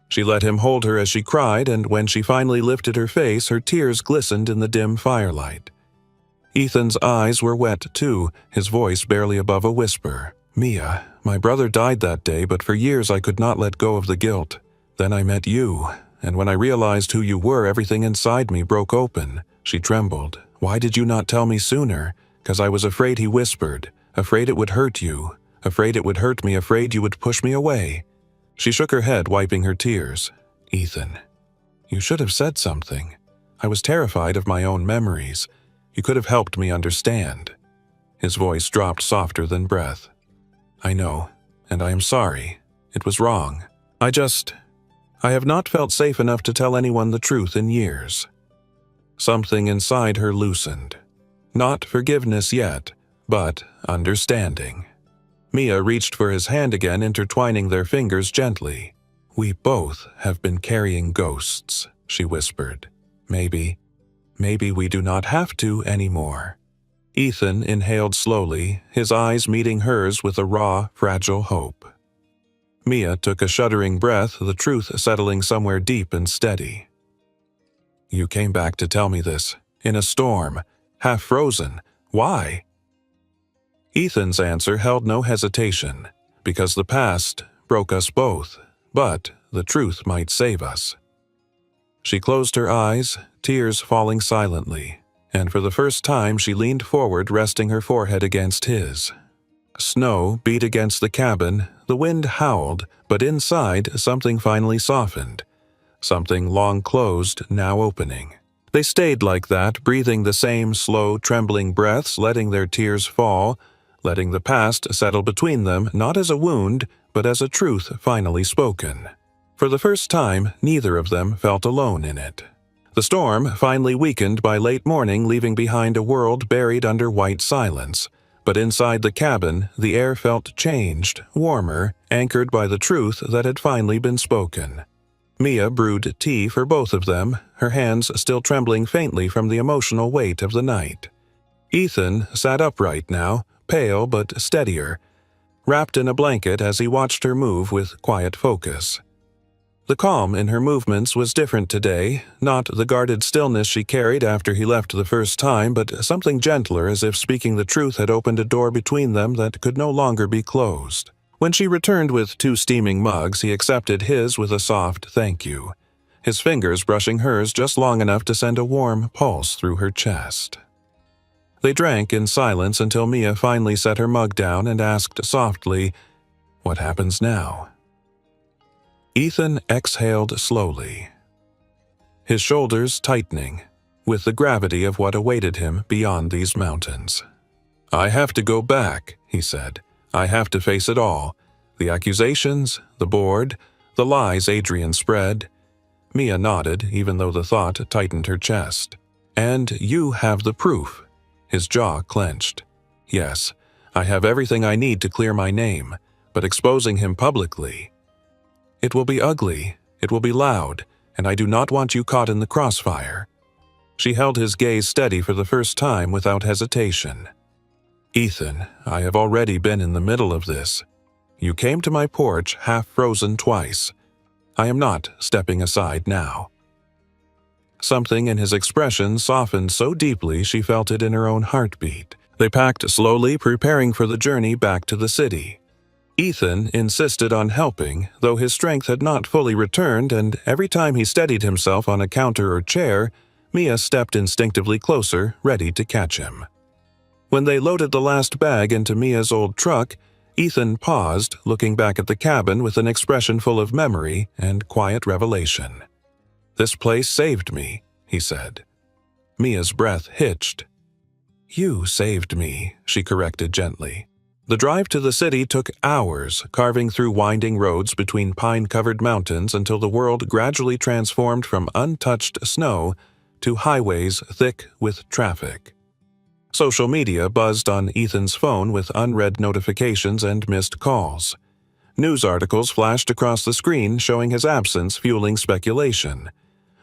She let him hold her as she cried, and when she finally lifted her face, her tears glistened in the dim firelight. Ethan's eyes were wet too, his voice barely above a whisper. "Mia, my brother died that day, but for years I could not let go of the guilt. Then I met you, and when I realized who you were, everything inside me broke open." She trembled. "Why did you not tell me sooner?" "'Cause I was afraid," he whispered. "Afraid it would hurt you. Afraid it would hurt me. Afraid you would push me away." She shook her head, wiping her tears. "Ethan, you should have said something. I was terrified of my own memories. You could have helped me understand." His voice dropped softer than breath. "I know, and I am sorry. It was wrong. I have not felt safe enough to tell anyone the truth in years." Something inside her loosened. Not forgiveness yet, but understanding. Mia reached for his hand again, intertwining their fingers gently. "We both have been carrying ghosts," she whispered. Maybe we do not have to anymore." Ethan inhaled slowly, his eyes meeting hers with a raw, fragile hope. Mia took a shuddering breath, the truth settling somewhere deep and steady. "You came back to tell me this, in a storm, half frozen. Why?" Ethan's answer held no hesitation. "Because the past broke us both, but the truth might save us." She closed her eyes, tears falling silently, and for the first time she leaned forward, resting her forehead against his. Snow beat against the cabin, the wind howled, but inside something finally softened. Something long closed, now opening. They stayed like that, breathing the same slow, trembling breaths, letting their tears fall, letting the past settle between them, not as a wound, but as a truth finally spoken. For the first time, neither of them felt alone in it. The storm finally weakened by late morning, leaving behind a world buried under white silence. But inside the cabin, the air felt changed, warmer, anchored by the truth that had finally been spoken. Mia brewed tea for both of them, her hands still trembling faintly from the emotional weight of the night. Ethan sat upright now, pale but steadier, wrapped in a blanket as he watched her move with quiet focus. The calm in her movements was different today, not the guarded stillness she carried after he left the first time, but something gentler, as if speaking the truth had opened a door between them that could no longer be closed. When she returned with 2 steaming mugs, he accepted his with a soft thank you, his fingers brushing hers just long enough to send a warm pulse through her chest. They drank in silence until Mia finally set her mug down and asked softly, "What happens now?" Ethan exhaled slowly, his shoulders tightening with the gravity of what awaited him beyond these mountains. "I have to go back," he said. "I have to face it all. The accusations, the board, the lies Adrian spread." Mia nodded, even though the thought tightened her chest. "And you have the proof." His jaw clenched. "Yes, I have everything I need to clear my name, but exposing him publicly. It will be ugly, it will be loud, and I do not want you caught in the crossfire." She held his gaze steady for the first time without hesitation. "Ethan, I have already been in the middle of this. You came to my porch half-frozen twice. I am not stepping aside now." Something in his expression softened so deeply she felt it in her own heartbeat. They packed slowly, preparing for the journey back to the city. Ethan insisted on helping, though his strength had not fully returned, and every time he steadied himself on a counter or chair, Mia stepped instinctively closer, ready to catch him. When they loaded the last bag into Mia's old truck, Ethan paused, looking back at the cabin with an expression full of memory and quiet revelation. "This place saved me," he said. Mia's breath hitched. "You saved me," she corrected gently. The drive to the city took hours, carving through winding roads between pine-covered mountains until the world gradually transformed from untouched snow to highways thick with traffic. Social media buzzed on Ethan's phone with unread notifications and missed calls. News articles flashed across the screen showing his absence, fueling speculation.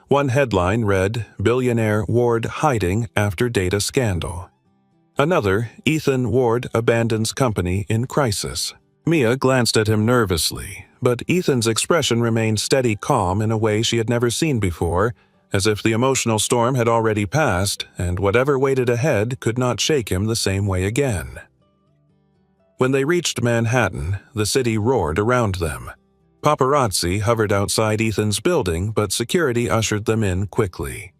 One headline read, "Billionaire Ward hiding after data scandal." Another, "Ethan Ward abandons company in crisis." Mia glanced at him nervously, but Ethan's expression remained steady calm in a way she had never seen before, as if the emotional storm had already passed, and whatever waited ahead could not shake him the same way again. When they reached Manhattan, the city roared around them. Paparazzi hovered outside Ethan's building, but security ushered them in quickly.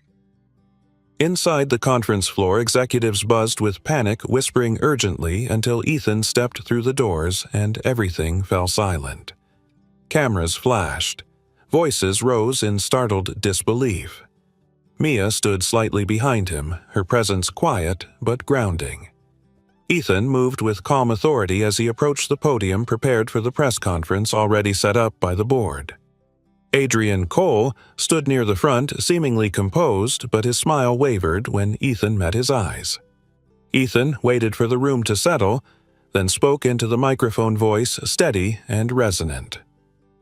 Inside the conference floor, executives buzzed with panic, whispering urgently until Ethan stepped through the doors and everything fell silent. Cameras flashed. Voices rose in startled disbelief. Mia stood slightly behind him, her presence quiet but grounding. Ethan moved with calm authority as he approached the podium prepared for the press conference already set up by the board. Adrian Cole stood near the front, seemingly composed, but his smile wavered when Ethan met his eyes. Ethan waited for the room to settle, then spoke into the microphone, voice steady and resonant.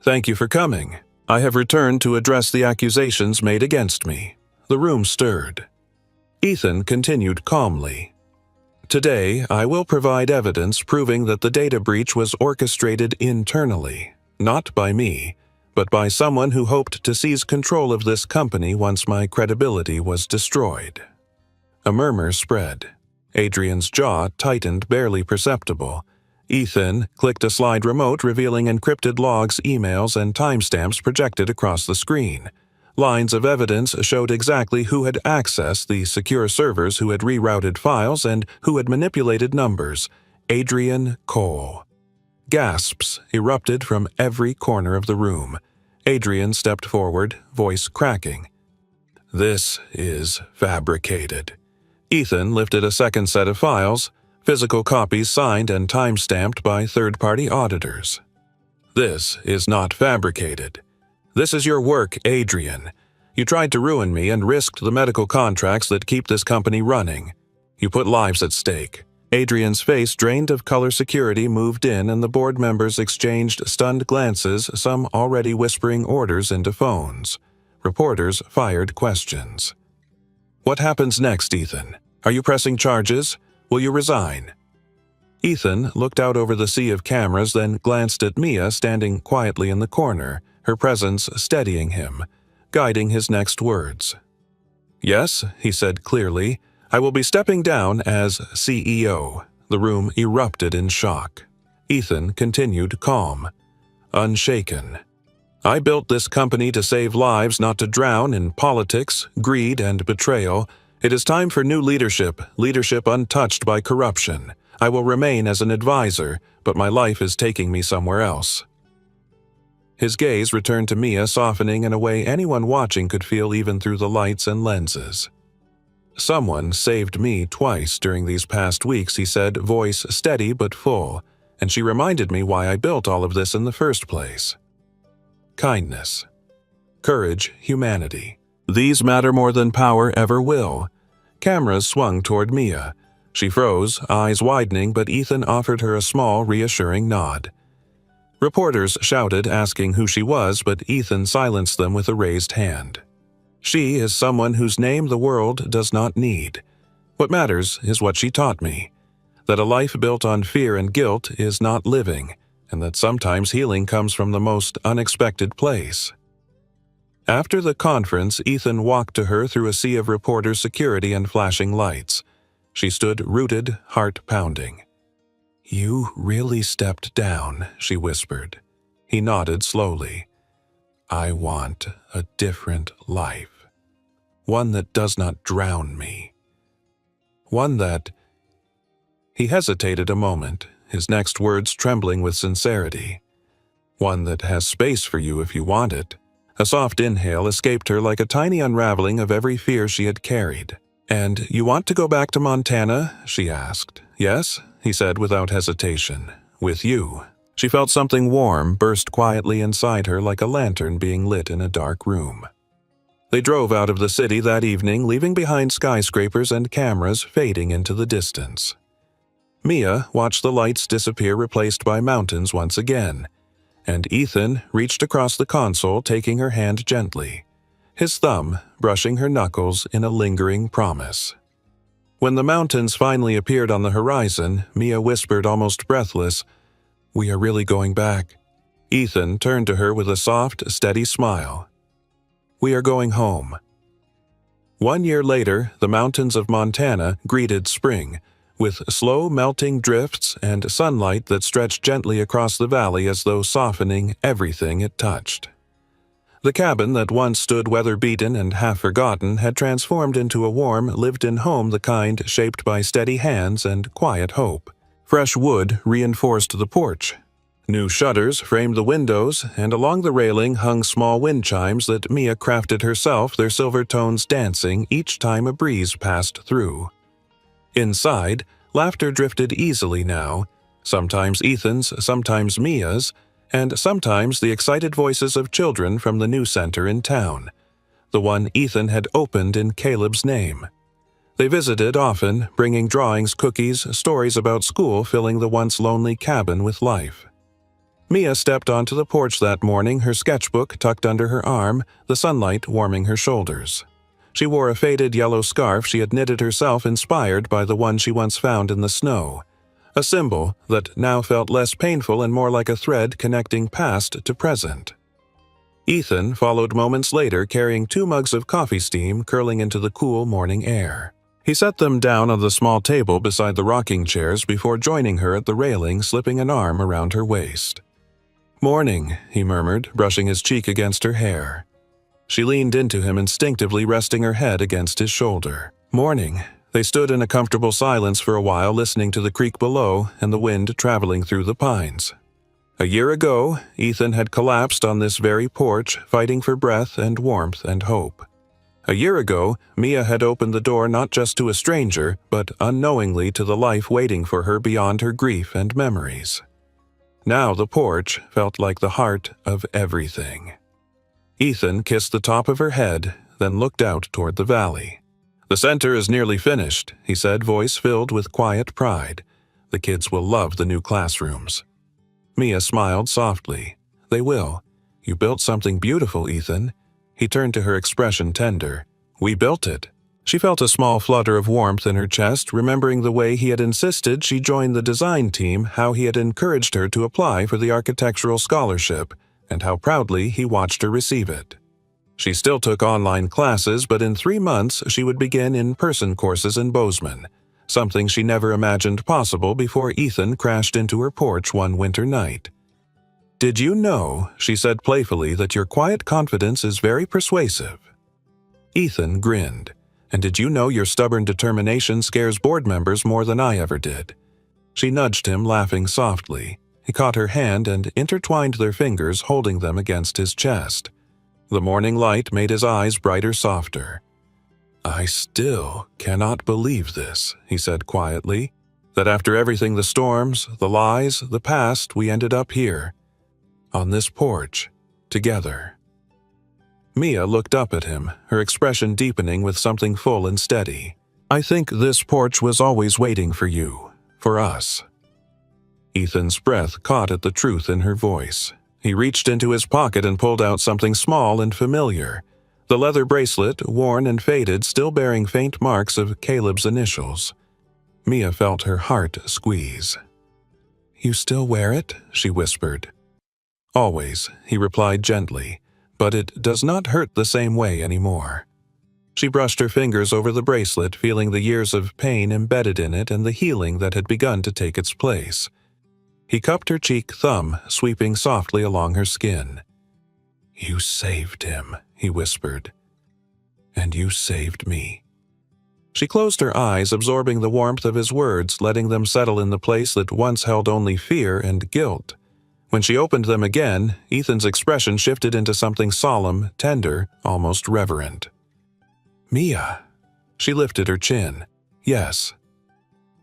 "Thank you for coming. I have returned to address the accusations made against me." The room stirred. Ethan continued calmly. "Today, I will provide evidence proving that the data breach was orchestrated internally, not by me, but by someone who hoped to seize control of this company once my credibility was destroyed." A murmur spread. Adrian's jaw tightened, barely perceptible. Ethan clicked a slide remote revealing encrypted logs, emails, and timestamps projected across the screen. Lines of evidence showed exactly who had accessed the secure servers, who had rerouted files, and who had manipulated numbers. Adrian Cole. Gasps erupted from every corner of the room. Adrian stepped forward, voice cracking. "This is fabricated." Ethan lifted a second set of files, physical copies signed and time-stamped by third-party auditors. "This is not fabricated. This is your work, Adrian. You tried to ruin me and risked the medical contracts that keep this company running. You put lives at stake." Adrian's face, drained of color security, moved in, and the board members exchanged stunned glances, some already whispering orders into phones. Reporters fired questions. "What happens next, Ethan? Are you pressing charges? Will you resign?" Ethan looked out over the sea of cameras, then glanced at Mia standing quietly in the corner, her presence steadying him, guiding his next words. "Yes," he said clearly, "I will be stepping down as CEO." The room erupted in shock. Ethan continued calm, unshaken. "I built this company to save lives, not to drown in politics, greed, and betrayal. It is time for new leadership untouched by corruption. I will remain as an advisor, but my life is taking me somewhere else." His gaze returned to Mia, softening in a way anyone watching could feel even through the lights and lenses. "Someone saved me twice during these past weeks," he said, voice steady but full, "and she reminded me why I built all of this in the first place. Kindness, courage, humanity. These matter more than power ever will." Cameras swung toward Mia. She froze, eyes widening, but Ethan offered her a small, reassuring nod. Reporters shouted, asking who she was, but Ethan silenced them with a raised hand. "She is someone whose name the world does not need. What matters is what she taught me. That a life built on fear and guilt is not living, and that sometimes healing comes from the most unexpected place." After the conference, Ethan walked to her through a sea of reporter security and flashing lights. She stood rooted, heart pounding. "You really stepped down," she whispered. He nodded slowly. "I want a different life. One that does not drown me. One that—" He hesitated a moment, his next words trembling with sincerity. "One that has space for you if you want it." A soft inhale escaped her like a tiny unraveling of every fear she had carried. "And you want to go back to Montana?" she asked. "Yes," he said without hesitation. "With you." She felt something warm burst quietly inside her like a lantern being lit in a dark room. They drove out of the city that evening, leaving behind skyscrapers and cameras fading into the distance. Mia watched the lights disappear, replaced by mountains once again, and Ethan reached across the console, taking her hand gently, his thumb brushing her knuckles in a lingering promise. When the mountains finally appeared on the horizon, Mia whispered, almost breathless, "We are really going back." Ethan turned to her with a soft, steady smile. "We are going home." 1 year later, the mountains of Montana greeted spring, with slow melting drifts and sunlight that stretched gently across the valley as though softening everything it touched. The cabin that once stood weather-beaten and half-forgotten had transformed into a warm, lived-in home, the kind shaped by steady hands and quiet hope. Fresh wood reinforced the porch. New shutters framed the windows, and along the railing hung small wind chimes that Mia crafted herself, their silver tones dancing each time a breeze passed through. Inside, laughter drifted easily now, sometimes Ethan's, sometimes Mia's, and sometimes the excited voices of children from the new center in town, the one Ethan had opened in Caleb's name. They visited often, bringing drawings, cookies, stories about school filling the once lonely cabin with life. Mia stepped onto the porch that morning, her sketchbook tucked under her arm, the sunlight warming her shoulders. She wore a faded yellow scarf she had knitted herself, inspired by the one she once found in the snow, a symbol that now felt less painful and more like a thread connecting past to present. Ethan followed moments later, carrying 2 mugs of coffee steam curling into the cool morning air. He set them down on the small table beside the rocking chairs before joining her at the railing, slipping an arm around her waist. "Morning," he murmured, brushing his cheek against her hair. She leaned into him, instinctively resting her head against his shoulder. "Morning." They stood in a comfortable silence for a while, listening to the creek below and the wind traveling through the pines. A year ago, Ethan had collapsed on this very porch, fighting for breath and warmth and hope. A year ago, Mia had opened the door not just to a stranger, but unknowingly to the life waiting for her beyond her grief and memories. Now the porch felt like the heart of everything. Ethan kissed the top of her head, then looked out toward the valley. "The center is nearly finished," he said, voice filled with quiet pride. "The kids will love the new classrooms." Mia smiled softly. "They will. You built something beautiful, Ethan." He turned to her, expression tender. "We built it." She felt a small flutter of warmth in her chest, remembering the way he had insisted she join the design team, how he had encouraged her to apply for the architectural scholarship, and how proudly he watched her receive it. She still took online classes, but in 3 months she would begin in-person courses in Bozeman, something she never imagined possible before Ethan crashed into her porch one winter night. "Did you know," she said playfully, "that your quiet confidence is very persuasive?" Ethan grinned. "And did you know your stubborn determination scares board members more than I ever did?" She nudged him, laughing softly. He caught her hand and intertwined their fingers, holding them against his chest. The morning light made his eyes brighter, softer. "I still cannot believe this," he said quietly, "that after everything, the storms, the lies, the past, we ended up here, on this porch, together." Mia looked up at him, her expression deepening with something full and steady. "I think this porch was always waiting for you, for us." Ethan's breath caught at the truth in her voice. He reached into his pocket and pulled out something small and familiar. The leather bracelet, worn and faded, still bearing faint marks of Caleb's initials. Mia felt her heart squeeze. "You still wear it?" she whispered. "Always," he replied gently, "but it does not hurt the same way anymore." She brushed her fingers over the bracelet, feeling the years of pain embedded in it and the healing that had begun to take its place. He cupped her cheek thumb, sweeping softly along her skin. "You saved him," he whispered. "And you saved me." She closed her eyes, absorbing the warmth of his words, letting them settle in the place that once held only fear and guilt. When she opened them again, Ethan's expression shifted into something solemn, tender, almost reverent. "Mia." She lifted her chin. "Yes."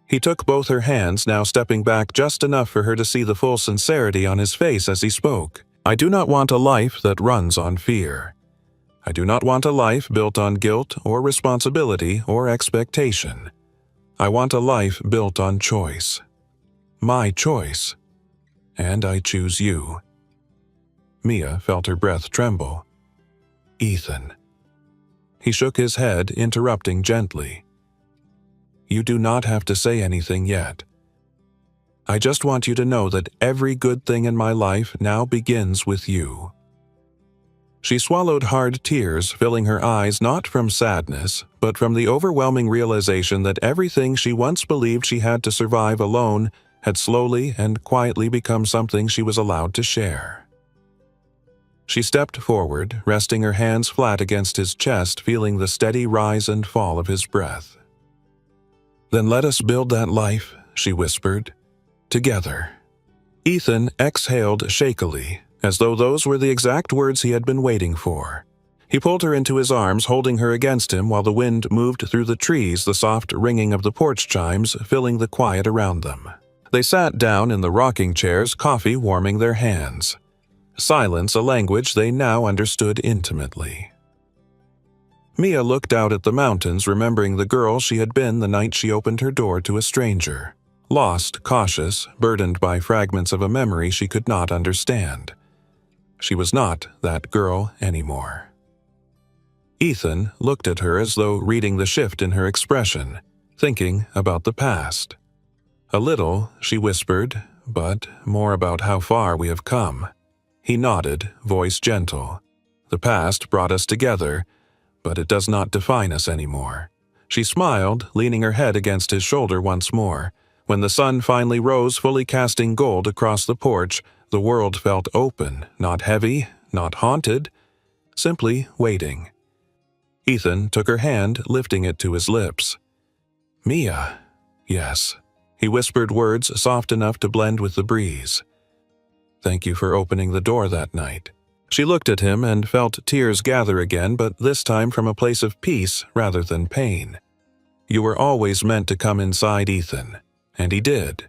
He took both her hands, now stepping back just enough for her to see the full sincerity on his face as he spoke. "I do not want a life that runs on fear. I do not want a life built on guilt or responsibility or expectation. I want a life built on choice. My choice. And I choose you." Mia felt her breath tremble. "Ethan." He shook his head, interrupting gently. "You do not have to say anything yet. I just want you to know that every good thing in my life now begins with you." She swallowed hard tears, filling her eyes not from sadness, but from the overwhelming realization that everything she once believed she had to survive alone had slowly and quietly become something she was allowed to share. She stepped forward, resting her hands flat against his chest, feeling the steady rise and fall of his breath. "Then let us build that life," she whispered, "together." Ethan exhaled shakily, as though those were the exact words he had been waiting for. He pulled her into his arms, holding her against him while the wind moved through the trees, the soft ringing of the porch chimes filling the quiet around them. They sat down in the rocking chairs, coffee warming their hands. Silence, a language they now understood intimately. Mia looked out at the mountains, remembering the girl she had been the night she opened her door to a stranger. Lost, cautious, burdened by fragments of a memory she could not understand. She was not that girl anymore. Ethan looked at her as though reading the shift in her expression, thinking about the past. "A little," she whispered, "but more about how far we have come." He nodded, voice gentle. "The past brought us together, but it does not define us anymore." She smiled, leaning her head against his shoulder once more. When the sun finally rose, fully casting gold across the porch, the world felt open, not heavy, not haunted, simply waiting. Ethan took her hand, lifting it to his lips. "Mia." "Yes." He whispered words soft enough to blend with the breeze. "Thank you for opening the door that night." She looked at him and felt tears gather again, but this time from a place of peace rather than pain. "You were always meant to come inside, Ethan." And he did.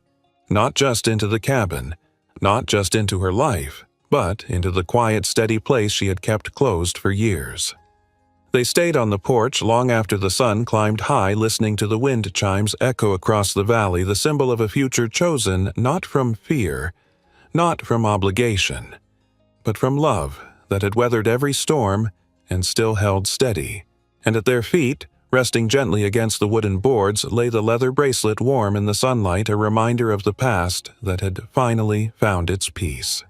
Not just into the cabin, not just into her life, but into the quiet, steady place she had kept closed for years. They stayed on the porch long after the sun climbed high, listening to the wind chimes echo across the valley, the symbol of a future chosen not from fear, not from obligation, but from love that had weathered every storm and still held steady. And at their feet, resting gently against the wooden boards, lay the leather bracelet warm in the sunlight, a reminder of the past that had finally found its peace.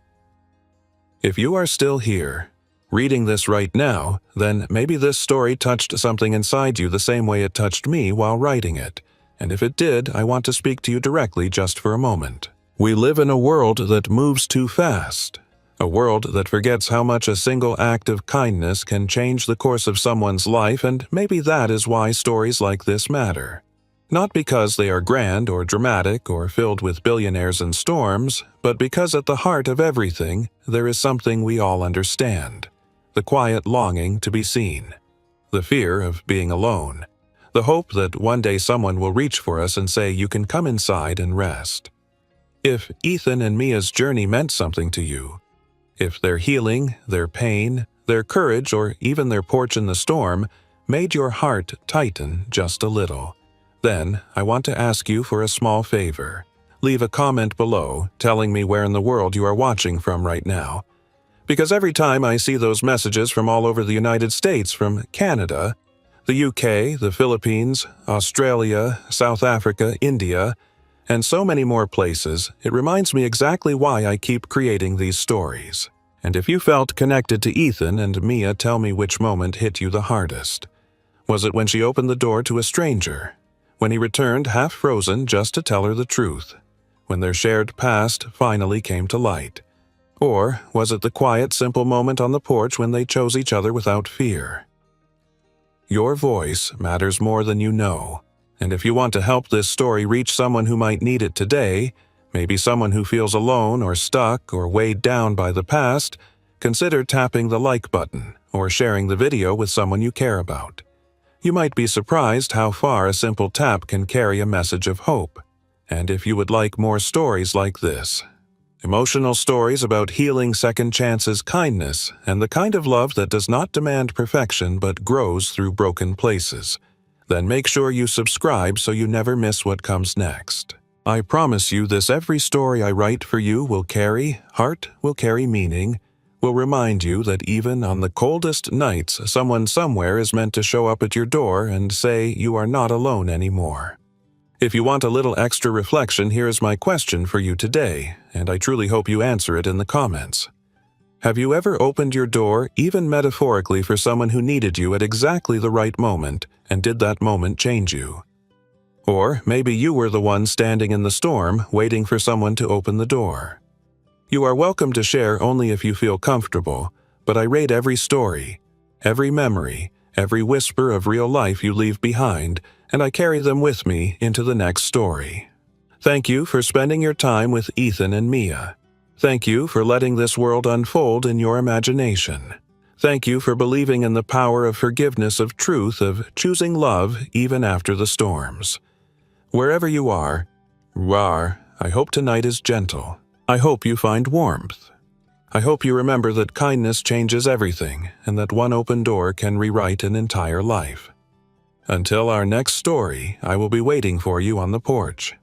If you are still here, reading this right now, then maybe this story touched something inside you the same way it touched me while writing it, and if it did, I want to speak to you directly just for a moment. We live in a world that moves too fast. A world that forgets how much a single act of kindness can change the course of someone's life, and maybe that is why stories like this matter. Not because they are grand or dramatic or filled with billionaires and storms, but because at the heart of everything, there is something we all understand. The quiet longing to be seen. The fear of being alone. The hope that one day someone will reach for us and say, "You can come inside and rest." If Ethan and Mia's journey meant something to you, if their healing, their pain, their courage, or even their porch in the storm made your heart tighten just a little, then I want to ask you for a small favor. Leave a comment below telling me where in the world you are watching from right now. Because every time I see those messages from all over the United States, from Canada, the UK, the Philippines, Australia, South Africa, India, and so many more places, it reminds me exactly why I keep creating these stories. And if you felt connected to Ethan and Mia, tell me which moment hit you the hardest. Was it when she opened the door to a stranger? When he returned half frozen just to tell her the truth? When their shared past finally came to light? Or was it the quiet, simple moment on the porch when they chose each other without fear? Your voice matters more than you know. And if you want to help this story reach someone who might need it today, maybe someone who feels alone or stuck or weighed down by the past, consider tapping the like button or sharing the video with someone you care about. You might be surprised how far a simple tap can carry a message of hope. And if you would like more stories like this, emotional stories about healing, second chances, kindness, and the kind of love that does not demand perfection but grows through broken places, then make sure you subscribe so you never miss what comes next. I promise you this: every story I write for you will carry heart, will carry meaning, will remind you that even on the coldest nights, someone somewhere is meant to show up at your door and say you are not alone anymore. If you want a little extra reflection, here is my question for you today, and I truly hope you answer it in the comments. Have you ever opened your door, even metaphorically, for someone who needed you at exactly the right moment, and did that moment change you? Or maybe you were the one standing in the storm, waiting for someone to open the door. You are welcome to share only if you feel comfortable, but I rate every story, every memory, every whisper of real life you leave behind, and I carry them with me into the next story. Thank you for spending your time with Ethan and Mia. Thank you for letting this world unfold in your imagination. Thank you for believing in the power of forgiveness, of truth, of choosing love even after the storms. Wherever you are, I hope tonight is gentle. I hope you find warmth. I hope you remember that kindness changes everything, and that one open door can rewrite an entire life. Until our next story, I will be waiting for you on the porch.